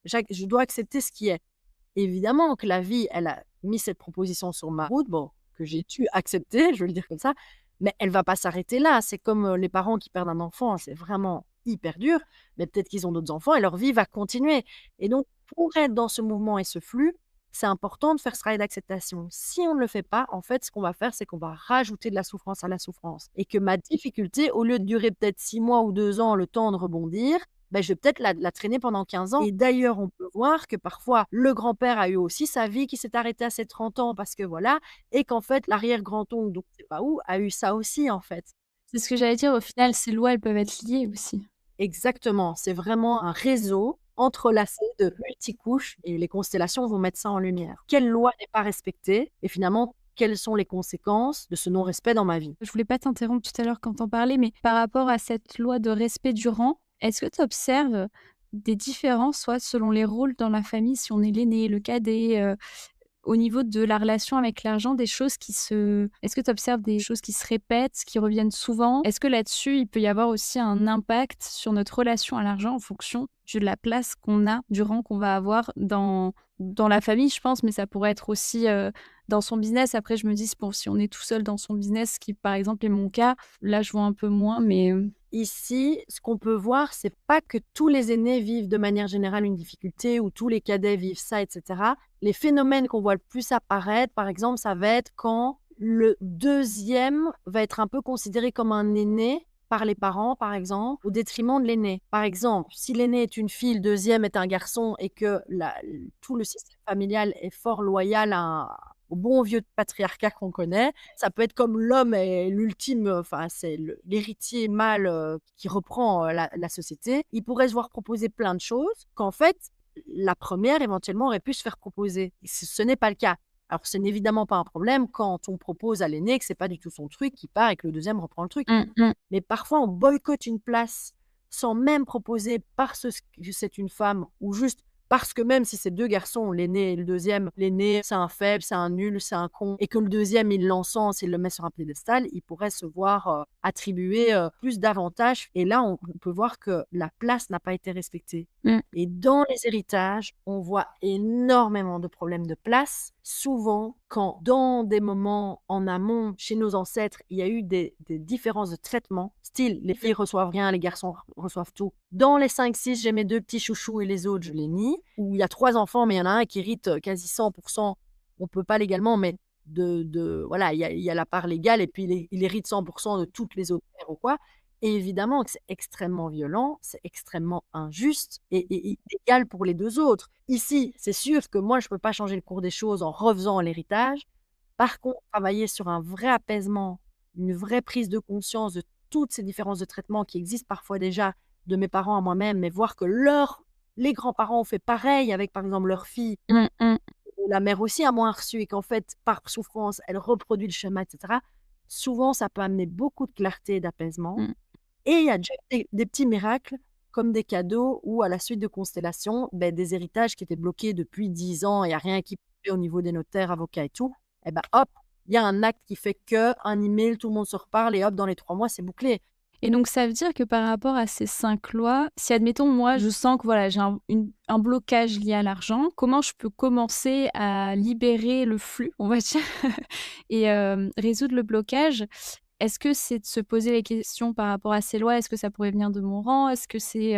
je dois accepter ce qui est. Évidemment que la vie, elle a mis cette proposition sur ma route, bon, que j'ai dû accepter, je vais le dire comme ça, mais elle va pas s'arrêter là. C'est comme, les parents qui perdent un enfant, c'est vraiment hyper dur, mais peut-être qu'ils ont d'autres enfants et leur vie va continuer. Et donc pour être dans ce mouvement et ce flux, c'est important de faire ce travail d'acceptation. Si on ne le fait pas, en fait, ce qu'on va faire, c'est qu'on va rajouter de la souffrance à la souffrance et que ma difficulté, au lieu de durer peut-être 6 mois ou 2 ans, le temps de rebondir, ben je vais peut-être la traîner pendant 15 ans. Et d'ailleurs, on peut voir que parfois, le grand-père a eu aussi sa vie qui s'est arrêtée à ses 30 ans parce que voilà, et qu'en fait, l'arrière-grand-oncle, donc je sais pas où, a eu ça aussi, en fait. C'est ce que j'allais dire, au final, ces lois, elles peuvent être liées aussi. Exactement, c'est vraiment un réseau entrelacé de multicouches et les constellations vont mettre ça en lumière. Quelle loi n'est pas respectée et finalement, quelles sont les conséquences de ce non-respect dans ma vie? Je voulais pas t'interrompre tout à l'heure quand tu en parlais, mais par rapport à cette loi de respect du rang, est-ce que tu observes des différences, soit selon les rôles dans la famille, si on est l'aîné, le cadet, au niveau de la relation avec l'argent, des choses qui se est-ce que tu observes des choses qui se répètent, qui reviennent souvent? Est-ce que là-dessus, il peut y avoir aussi un impact sur notre relation à l'argent en fonction de la place qu'on a, du rang qu'on va avoir dans la famille, je pense, mais ça pourrait être aussi, dans son business. Après, je me dis, bon, si on est tout seul dans son business, ce qui, par exemple, est mon cas, là, je vois un peu moins, mais, Ici, ce qu'on peut voir, c'est pas que tous les aînés vivent de manière générale une difficulté ou tous les cadets vivent ça, et cetera. Les phénomènes qu'on voit le plus apparaître, par exemple, ça va être quand le deuxième va être un peu considéré comme un aîné par les parents, par exemple, au détriment de l'aîné. Par exemple, si l'aîné est une fille, le deuxième est un garçon et que tout le système familial est fort loyal au bon vieux patriarcat qu'on connaît, ça peut être comme l'homme est l'ultime, enfin, c'est l'héritier mâle, qui reprend, la société. Il pourrait se voir proposer plein de choses qu'en fait, la première éventuellement aurait pu se faire proposer. Ce n'est pas le cas. Alors, ce n'est évidemment pas un problème quand on propose à l'aîné que c'est pas du tout son truc, qui part et que le deuxième reprend le truc. mmh. Mais parfois, on boycotte une place sans même proposer parce que c'est une femme ou juste parce que même si c'est 2 garçons, l'aîné et le deuxième, l'aîné, c'est un faible, c'est un nul, c'est un con et que le deuxième, il l'encense, il le met sur un piédestal, il pourrait se voir, attribuer, plus d'avantages et là, on peut voir que la place n'a pas été respectée. Mmh. Et dans les héritages, on voit énormément de problèmes de place. Souvent, quand dans des moments en amont, chez nos ancêtres, il y a eu des différences de traitement, style les filles reçoivent rien, les garçons reçoivent tout. Dans les 5-6, j'ai mes 2 petits chouchous et les autres, je les nie. Ou il y a 3 enfants, mais il y en a un qui hérite quasi 100%, on peut pas légalement, mais voilà, il y a la part légale et puis il hérite 100% de toutes les autres terres ou quoi. Et évidemment que c'est extrêmement violent, c'est extrêmement injuste et illégal pour les 2 autres. Ici, c'est sûr que moi, je peux pas changer le cours des choses en refaisant l'héritage. Par contre, travailler sur un vrai apaisement, une vraie prise de conscience de toutes ces différences de traitement qui existent parfois déjà de mes parents à moi-même, mais voir que les grands-parents ont fait pareil avec, par exemple, leur fille, Mmh mh. la mère aussi a moins reçu et qu'en fait, par souffrance, elle reproduit le schéma, et cetera. Souvent, ça peut amener beaucoup de clarté et d'apaisement. Mmh. Et il y a déjà des petits miracles, comme des cadeaux ou à la suite de constellations, des héritages qui étaient bloqués depuis 10 ans, il y a rien qui fait au niveau des notaires, avocats et tout, hop, il y a un acte qui fait qu'un email, tout le monde se reparle et hop, dans les 3 mois, c'est bouclé. Et donc ça veut dire que par rapport à ces 5 lois, si admettons moi je sens que voilà, j'ai un blocage lié à l'argent, comment je peux commencer à libérer le flux, on va dire et résoudre le blocage? Est-ce que c'est de se poser les questions par rapport à ces lois? Est-ce que ça pourrait venir de mon rang? Est-ce que c'est,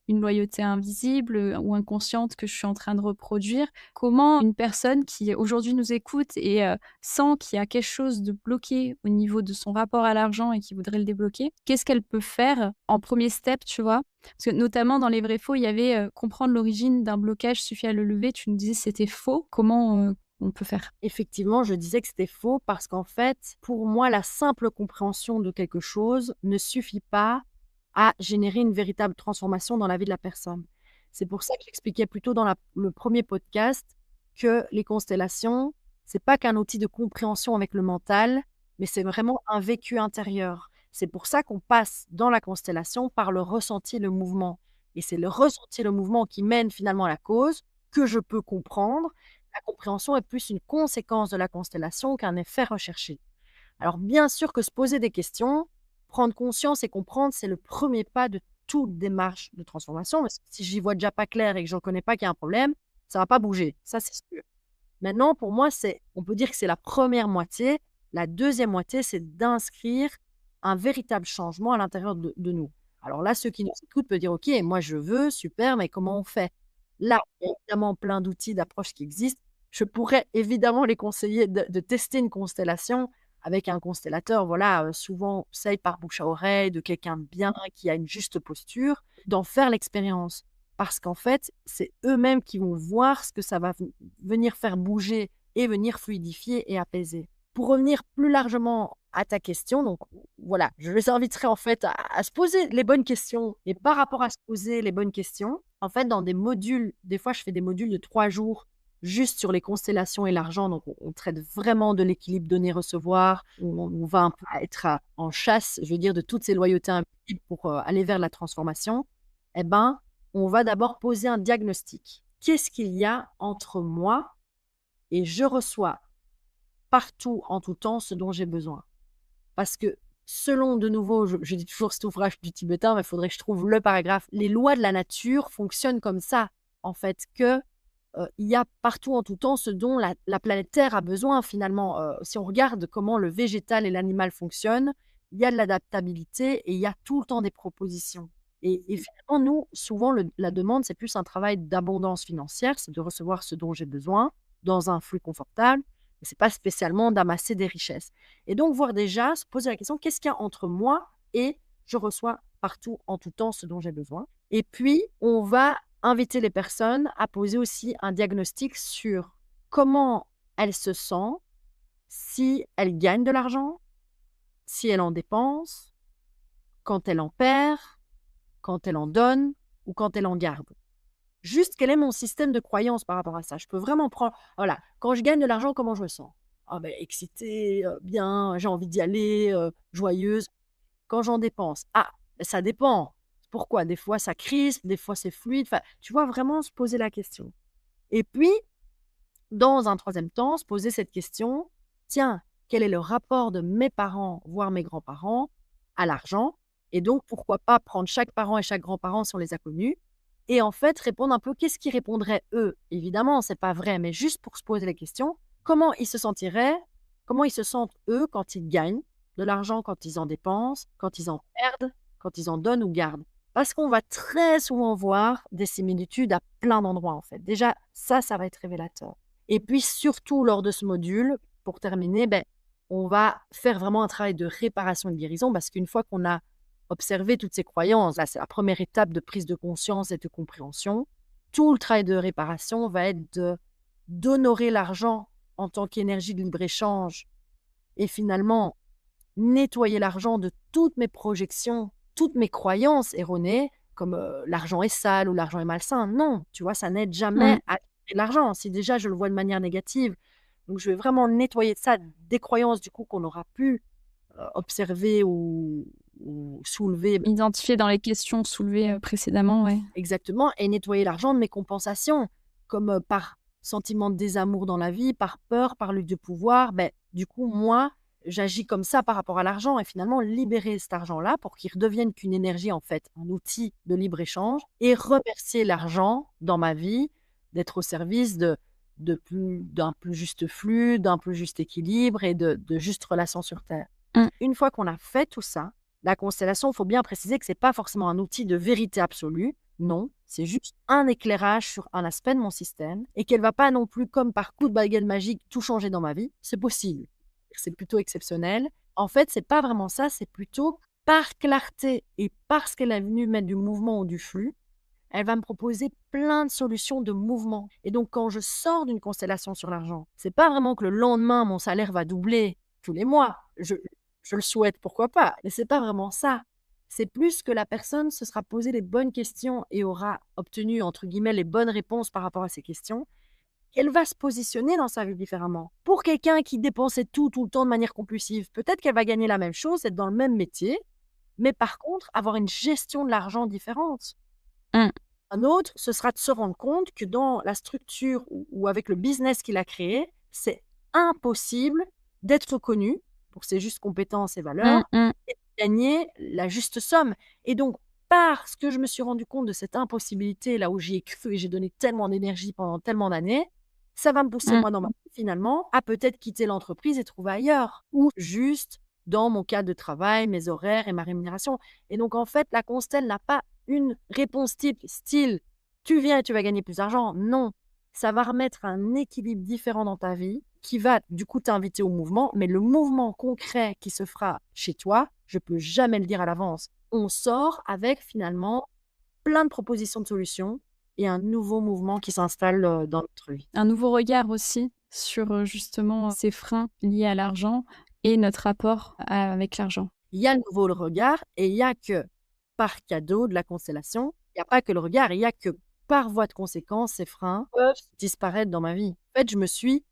une loyauté invisible, ou inconsciente que je suis en train de reproduire? Comment une personne qui aujourd'hui nous écoute et sent qu'il y a quelque chose de bloqué au niveau de son rapport à l'argent et qui voudrait le débloquer, qu'est-ce qu'elle peut faire en premier step, tu vois? Parce que notamment dans les vrais faux, il y avait, comprendre l'origine d'un blocage suffit à le lever. Tu nous disais c'était faux. Comment, on peut faire? Effectivement, je disais que c'était faux parce qu'en fait, pour moi, la simple compréhension de quelque chose ne suffit pas à générer une véritable transformation dans la vie de la personne. C'est pour ça que j'expliquais plutôt dans le premier podcast que les constellations, c'est pas qu'un outil de compréhension avec le mental, mais c'est vraiment un vécu intérieur. C'est pour ça qu'on passe dans la constellation par le ressenti, le mouvement. Et c'est le ressenti, le mouvement qui mène finalement à la cause que je peux comprendre. La compréhension est plus une conséquence de la constellation qu'un effet recherché. Alors bien sûr que se poser des questions, prendre conscience et comprendre, c'est le premier pas de toute démarche de transformation. Parce que si j'y vois déjà pas clair et que je ne reconnais pas qu'il y a un problème, ça va pas bouger. Ça, c'est sûr. Maintenant, pour moi, on peut dire que c'est la première moitié. La deuxième moitié, c'est d'inscrire un véritable changement à l'intérieur de nous. Alors là, ceux qui nous écoutent peuvent dire, OK, moi je veux, super, mais comment on fait? Là, il y a évidemment plein d'outils, d'approches qui existent. Je pourrais évidemment les conseiller de tester une constellation avec un constellateur, voilà, souvent on conseille par bouche à oreille de quelqu'un de bien, qui a une juste posture, d'en faire l'expérience. Parce qu'en fait, c'est eux-mêmes qui vont voir ce que ça va venir faire bouger et venir fluidifier et apaiser. Pour revenir plus largement à ta question, donc voilà, je les inviterai en fait à se poser les bonnes questions. Et par rapport à se poser les bonnes questions, en fait, dans des modules, des fois je fais des modules de 3 jours juste sur les constellations et l'argent. Donc, on traite vraiment de l'équilibre donner-recevoir. On va un peu être en chasse, je veux dire, de toutes ces loyautés invisibles pour aller vers la transformation. Eh ben, on va d'abord poser un diagnostic. Qu'est-ce qu'il y a entre moi et je reçois partout, en tout temps, ce dont j'ai besoin? Parce que selon, de nouveau, je dis toujours cet ouvrage du tibétain, mais il faudrait que je trouve le paragraphe. Les lois de la nature fonctionnent comme ça, en fait, que il y a partout, en tout temps, ce dont la planète Terre a besoin, finalement. Si on regarde comment le végétal et l'animal fonctionnent, il y a de l'adaptabilité et il y a tout le temps des propositions. Et finalement, nous, souvent, la demande, c'est plus un travail d'abondance financière, c'est de recevoir ce dont j'ai besoin dans un flux confortable, mais c'est pas spécialement d'amasser des richesses. Et donc, voir déjà, se poser la question, qu'est-ce qu'il y a entre moi et je reçois partout, en tout temps, ce dont j'ai besoin? Et puis, on va inviter les personnes à poser aussi un diagnostic sur comment elles se sentent si elles gagnent de l'argent, si elles en dépensent, quand elles en perdent, quand elles en donnent ou quand elles en gardent. Juste quel est mon système de croyance par rapport à ça? Je peux vraiment prendre, voilà, quand je gagne de l'argent, comment je me sens? Ah ben, excitée, bien, j'ai envie d'y aller, joyeuse. Quand j'en dépense, ah, ça dépend. Pourquoi? Des fois, ça crispe, des fois, c'est fluide. Enfin, tu vois, vraiment se poser la question. Et puis, dans un troisième temps, se poser cette question, tiens, quel est le rapport de mes parents, voire mes grands-parents, à l'argent? Et donc, pourquoi pas prendre chaque parent et chaque grand-parent si on les a connus, et en fait, répondre un peu, qu'est-ce qu'ils répondraient eux? Évidemment, c'est pas vrai, mais juste pour se poser la question, comment ils se sentiraient, comment ils se sentent eux quand ils gagnent de l'argent, quand ils en dépensent, quand ils en perdent, quand ils en donnent ou gardent? Parce qu'on va très souvent voir des similitudes à plein d'endroits, en fait. Déjà, ça va être révélateur. Et puis surtout lors de ce module, pour terminer, on va faire vraiment un travail de réparation et de guérison parce qu'une fois qu'on a observé toutes ces croyances, là c'est la première étape de prise de conscience et de compréhension, tout le travail de réparation va être d'honorer l'argent en tant qu'énergie de libre-échange et finalement nettoyer l'argent de toutes mes projections, toutes mes croyances erronées, comme l'argent est sale ou l'argent est malsain. Non, tu vois, ça n'aide jamais Mmh. à créer de l'argent. Si déjà je le vois de manière négative, donc je vais vraiment nettoyer de ça des croyances du coup qu'on aura pu observer ou soulever Identifié dans les questions soulevées, précédemment, ouais. exactement, et nettoyer l'argent de mes compensations, comme par sentiment de désamour dans la vie, par peur, par lutte de pouvoir. Du coup, moi, j'agis comme ça par rapport à l'argent et finalement libérer cet argent-là pour qu'il redevienne qu'une énergie, en fait, un outil de libre-échange et remercier l'argent dans ma vie d'être au service d'un plus juste flux, d'un plus juste équilibre et de juste relations sur Terre. Mmh. Une fois qu'on a fait tout ça, la constellation, il faut bien préciser que c'est pas forcément un outil de vérité absolue. Non, c'est juste un éclairage sur un aspect de mon système et qu'elle va pas non plus, comme par coup de baguette magique, tout changer dans ma vie. C'est possible. C'est plutôt exceptionnel. En fait, c'est pas vraiment ça, c'est plutôt par clarté et parce qu'elle est venue mettre du mouvement ou du flux, elle va me proposer plein de solutions de mouvement. Et donc, quand je sors d'une constellation sur l'argent, c'est pas vraiment que le lendemain, mon salaire va doubler tous les mois. Je le souhaite, pourquoi pas, mais c'est pas vraiment ça. C'est plus que la personne se sera posé les bonnes questions et aura obtenu, entre guillemets, les bonnes réponses par rapport à ces questions, qu'elle va se positionner dans sa vie différemment. Pour quelqu'un qui dépensait tout le temps de manière compulsive, peut-être qu'elle va gagner la même chose, être dans le même métier, mais par contre, avoir une gestion de l'argent différente. Mmh. Un autre, ce sera de se rendre compte que dans la structure ou avec le business qu'il a créé, c'est impossible d'être reconnu pour ses justes compétences et valeurs Mmh mh. et de gagner la juste somme. Et donc, parce que je me suis rendu compte de cette impossibilité, là où j'y ai cru et j'ai donné tellement d'énergie pendant tellement d'années, ça va me pousser, Mmh. moi, dans ma vie, finalement, à peut-être quitter l'entreprise et trouver ailleurs. Ou juste dans mon cadre de travail, mes horaires et ma rémunération. Et donc, en fait, la Constelle n'a pas une réponse type, style tu viens et tu vas gagner plus d'argent. Non, ça va remettre un équilibre différent dans ta vie qui va du coup t'inviter au mouvement, mais le mouvement concret qui se fera chez toi, je peux jamais le dire à l'avance. On sort avec finalement plein de propositions de solutions et un nouveau mouvement qui s'installe dans notre vie. Un nouveau regard aussi sur, justement, ces freins liés à l'argent et notre rapport avec l'argent. Il y a le nouveau regard et il y a que par cadeau de la constellation, il n'y a pas que le regard, il y a que par voie de conséquence, ces freins peuvent disparaître dans ma vie. En fait, je me suis,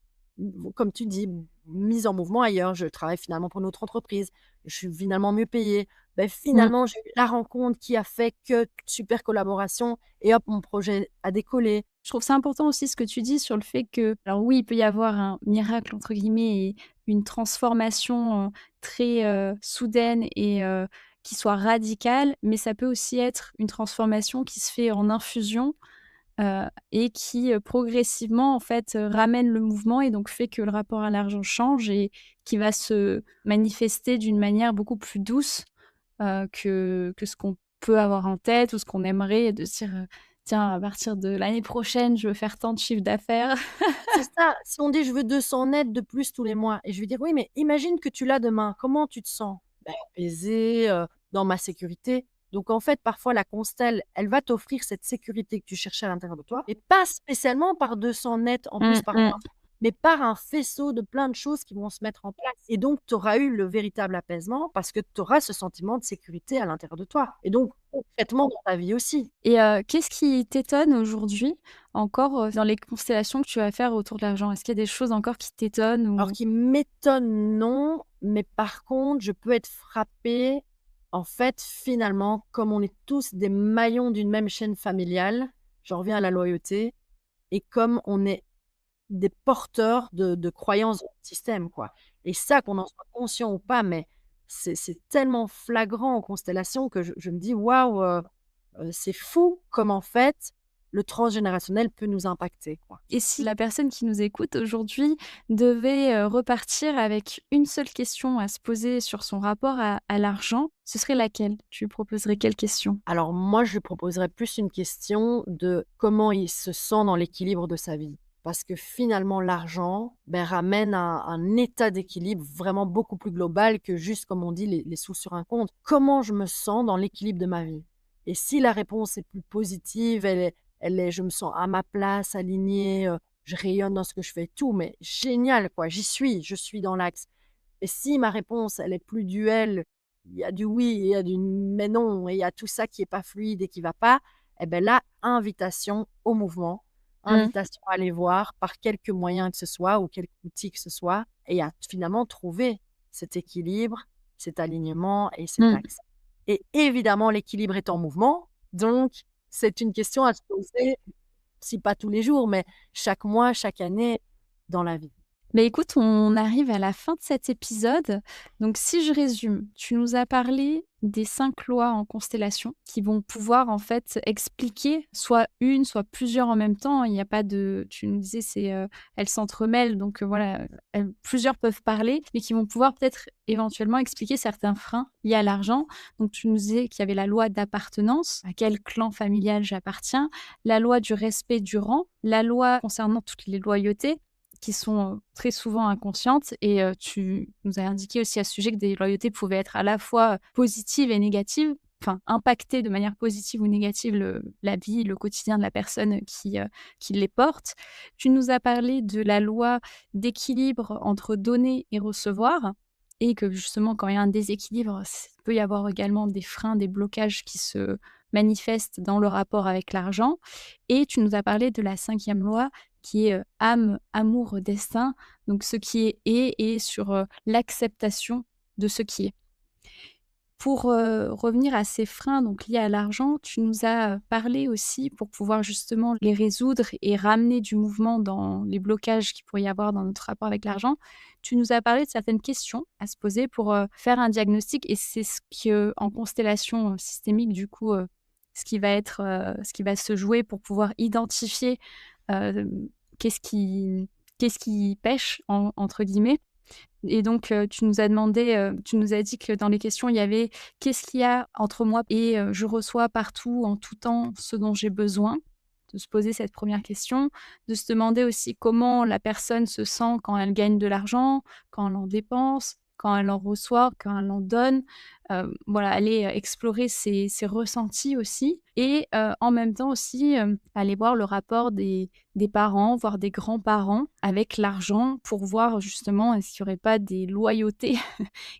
comme tu dis, mise en mouvement ailleurs. Je travaille finalement pour une autre entreprise. Je suis finalement mieux payée. Ben, Mmh. finalement, j'ai eu la rencontre qui a fait que super collaboration et hop, mon projet a décollé. Je trouve ça important aussi ce que tu dis sur le fait que alors oui, il peut y avoir un «miracle» entre guillemets et une transformation, très, soudaine et qui soit radicale, mais ça peut aussi être une transformation qui se fait en infusion, et qui, progressivement en fait, ramène le mouvement et donc fait que le rapport à l'argent change et qui va se manifester d'une manière beaucoup plus douce, que ce qu'on peut avoir en tête ou ce qu'on aimerait et de se dire, «Tiens, à partir de l'année prochaine, je veux faire tant de chiffre d'affaires». C'est ça, si on dit: «Je veux 200 net de plus tous les mois» et je vais dire: «Oui, mais imagine que tu l'as demain, comment tu te sens?» «Ben, apaisée, dans ma sécurité». Donc en fait, parfois la constelle, elle va t'offrir cette sécurité que tu cherchais à l'intérieur de toi et pas spécialement par 200 net en plus Mmh par mh. mois, mais par un faisceau de plein de choses qui vont se mettre en place et donc tu auras eu le véritable apaisement parce que tu auras ce sentiment de sécurité à l'intérieur de toi et donc concrètement dans ta vie aussi. Et qu'est-ce qui t'étonne aujourd'hui encore, dans les constellations que tu vas faire autour de l'argent? Est-ce qu'il y a des choses encore qui t'étonnent Alors ou qui m'étonne, non, mais par contre, je peux être frappée, en fait, finalement, comme on est tous des maillons d'une même chaîne familiale, j'en reviens à la loyauté et comme on est des porteurs de croyances dans le système, quoi et ça, qu'on en soit conscient ou pas, mais c'est tellement flagrant en constellation que je me dis: «Waouh, c'est fou comme, en fait, le transgénérationnel peut nous impacter», quoi. et si la personne qui nous écoute aujourd'hui devait, repartir avec une seule question à se poser sur son rapport à l'argent, ce serait laquelle? Tu lui proposerais quelle question? Alors moi, je lui proposerais plus une question de comment il se sent dans l'équilibre de sa vie. Parce que finalement, l'argent, ben, ramène un état d'équilibre vraiment beaucoup plus global que juste, comme on dit, les sous sur un compte. Comment je me sens dans l'équilibre de ma vie? Et si la réponse est plus positive, je me sens à ma place, alignée, je rayonne dans ce que je fais, tout, mais génial, quoi. Je suis dans l'axe. Et si ma réponse, elle est plus duel, il y a du oui et il y a du mais non et il y a tout ça qui est pas fluide et qui va pas, et ben là, invitation au mouvement, Mmh. invitation à aller voir par quelque moyen que ce soit ou quelque outil que ce soit et à finalement trouver cet équilibre, cet alignement et cet Mmh. axe. Et évidemment, l'équilibre est en mouvement, donc c'est une question à se poser, si pas tous les jours, mais chaque mois, chaque année dans la vie. Bah, écoute, on arrive à la fin de cet épisode. Donc si je résume, tu nous as parlé des 5 lois en constellation qui vont pouvoir en fait expliquer soit une, soit plusieurs en même temps. Il y a pas de tu nous disais elles s'entremêlent donc voilà, plusieurs peuvent parler, mais qui vont pouvoir peut-être éventuellement expliquer certains freins liés à l'argent. Donc tu nous disais qu'il y avait la loi d'appartenance, à quel clan familial j'appartiens, la loi du respect du rang, la loi concernant toutes les loyautés, qui sont, très souvent inconscientes et tu nous as indiqué aussi à ce sujet que des loyautés pouvaient être à la fois positives et négatives, enfin impacter de manière positive ou négative la vie, le quotidien de la personne qui les porte. Tu nous as parlé de la loi d'équilibre entre donner et recevoir et que justement quand il y a un déséquilibre, il peut y avoir également des freins, des blocages qui se manifestent dans le rapport avec l'argent et tu nous as parlé de la 5e loi qui est, âme, amour, destin, donc ce qui est et sur, l'acceptation de ce qui est. Pour, revenir à ces freins donc liés à l'argent, tu nous as, parlé aussi pour pouvoir justement les résoudre et ramener du mouvement dans les blocages qu'il pourrait y avoir dans notre rapport avec l'argent. Tu nous as parlé de certaines questions à se poser pour, faire un diagnostic et c'est ce que en constellation, systémique du coup, ce qui va se jouer pour pouvoir identifier, hem, qu'est-ce qui qu'est-ce qui «pèche» entre guillemets et donc, tu nous as dit que dans les questions, il y avait: «Qu'est-ce qu'il y a entre moi et je reçois partout, en tout temps, ce dont j'ai besoin?» De se poser cette première question, de se demander aussi comment la personne se sent quand elle gagne de l'argent, quand elle en dépense, quand elle en reçoit, quand elle en donne. Voilà, aller, explorer ses ressentis aussi et en même temps aussi, aller voir le rapport des parents, voire des grands-parents avec l'argent pour voir justement est-ce qu'il y aurait pas des loyautés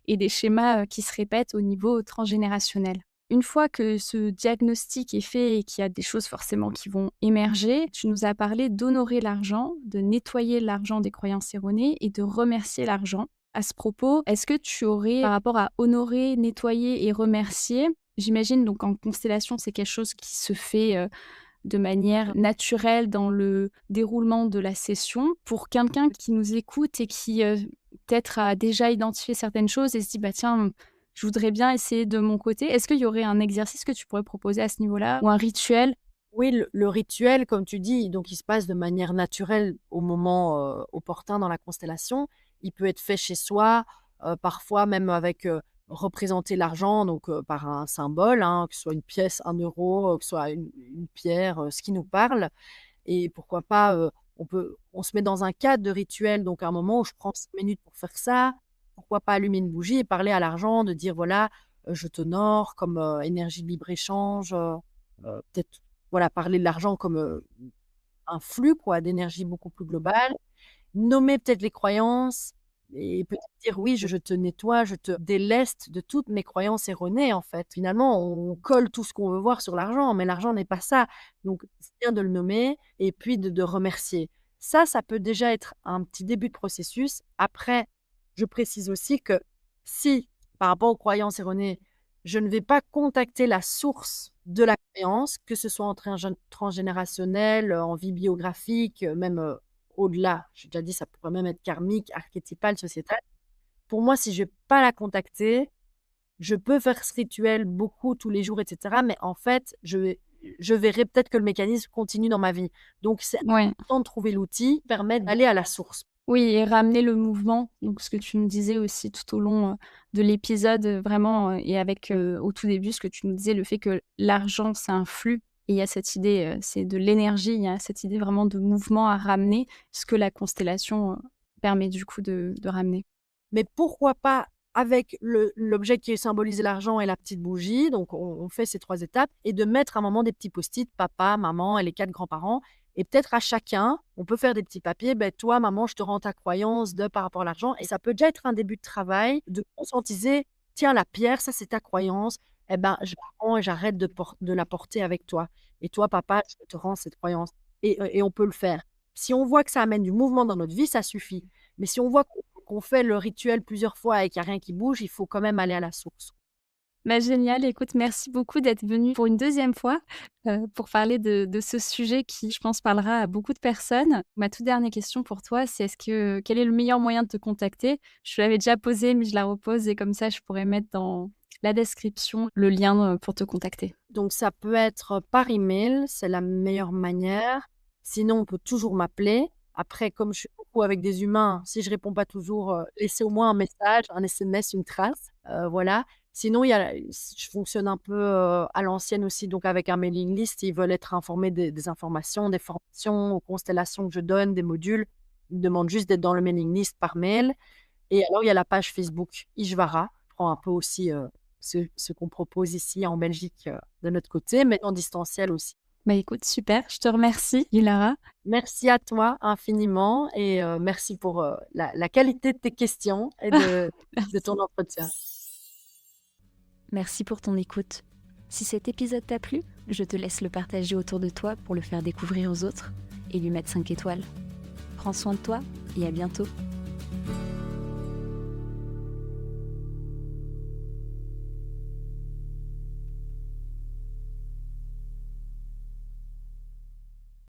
et des schémas, qui se répètent au niveau transgénérationnel. Une fois que ce diagnostic est fait et qu'il y a des choses forcément qui vont émerger, tu nous as parlé d'honorer l'argent, de nettoyer l'argent des croyances erronées et de remercier l'argent. À ce propos, est-ce que tu aurais, par rapport à honorer, nettoyer et remercier, j'imagine donc en constellation, c'est quelque chose qui se fait, de manière naturelle dans le déroulement de la session. Pour quelqu'un qui nous écoute et qui, peut-être a déjà identifié certaines choses et se dit: «Bah, tiens, je voudrais bien essayer de mon côté». Est-ce qu'il y aurait un exercice que tu pourrais proposer à ce niveau-là ou un rituel? Oui, le rituel, comme tu dis, donc il se passe de manière naturelle au moment, opportun dans la constellation. Il peut être fait chez soi, parfois même avec, représenter l'argent donc par un symbole, hein, que ce soit une pièce, 1 €, que ce soit une pierre, ce qui nous parle et pourquoi pas, on se met dans un cadre de rituel, donc un moment où je prends 5 minutes pour faire ça. Pourquoi pas allumer une bougie et parler à l'argent, de dire: «Voilà, je t'honore comme, énergie de libre-échange», peut-être, voilà, parler de l'argent comme, un flux quoi, d'énergie beaucoup plus globale. Nommer peut-être les croyances et peut-être dire: «Oui, je te nettoie, je te déleste de toutes mes croyances erronées», en fait. Finalement, on colle tout ce qu'on veut voir sur l'argent, mais l'argent n'est pas ça. Donc c'est bien de le nommer et puis de remercier. Ça peut déjà être un petit début de processus. Après, je précise aussi que si, par rapport aux croyances erronées, je ne vais pas contacter la source de la croyance, que ce soit en transgénérationnel, en vie biographique, même, au-delà, j'ai déjà dit, ça pourrait même être karmique, archétypal, sociétal. Pour moi, si je vais pas la contacter, je peux faire ce rituel beaucoup tous les jours et cetera, mais en fait, je verrai peut-être que le mécanisme continue dans ma vie. Donc c'est Ouais. important de trouver l'outil qui permet d'aller à la source. Oui et ramener le mouvement, donc ce que tu nous disais aussi tout au long, de l'épisode, vraiment, et avec, au tout début, ce que tu nous disais, le fait que l'argent, c'est un flux et il y a cette idée, c'est de l'énergie, il y a cette idée vraiment de mouvement à ramener, ce que la constellation, permet du coup de ramener. Mais pourquoi pas avec l'objet qui est symbolisé l'argent et la petite bougie, donc on fait ces 3 étapes et de mettre à un moment des petits post-it, papa, maman et les 4 grands-parents et peut-être à chacun, on peut faire des petits papiers, ben «Toi maman, je te rends ta croyance de par rapport à l'argent» et ça peut déjà être un début de travail, de conscientiser: «Tiens la pierre, ça c'est ta croyance, et ben je la rends et j'arrête de la porter avec toi et toi papa, je te rends cette croyance» et on peut le faire. Si on voit que ça amène du mouvement dans notre vie, ça suffit. Mais si on voit qu'on fait le rituel plusieurs fois et qu'il y a rien qui bouge, il faut quand même aller à la source. Bah, génial, écoute, merci beaucoup d'être venue pour une deuxième fois, pour parler de ce sujet qui, je pense, parlera à beaucoup de personnes. Ma toute dernière question pour toi, c'est quel est le meilleur moyen de te contacter? Je te l'avais déjà posée, mais je la repose et comme ça, je pourrais mettre dans la description le lien, pour te contacter. Donc ça peut être par email, c'est la meilleure manière. Sinon, on peut toujours m'appeler. Après, comme je suis beaucoup avec des humains, si je réponds pas toujours, laissez au moins un message, un SMS, une trace, voilà. Sinon, il y a je fonctionne un peu, à l'ancienne aussi, donc avec un mailing list. Ils veulent être informés des informations, des formations, aux constellations que je donne, des modules. Ils me demandent juste d'être dans le mailing list par mail. Et alors, il y a la page Facebook Ishvara, prend un peu aussi, ce qu'on propose ici en Belgique, de notre côté, mais en distanciel aussi. Bah, écoute, super, je te remercie, Yulara. Merci à toi infiniment et merci pour, la qualité de tes questions et de ton Merci. entretien. Merci pour ton écoute. Si cet épisode t'a plu, je te laisse le partager autour de toi pour le faire découvrir aux autres et lui mettre 5 étoiles. Prends soin de toi et à bientôt.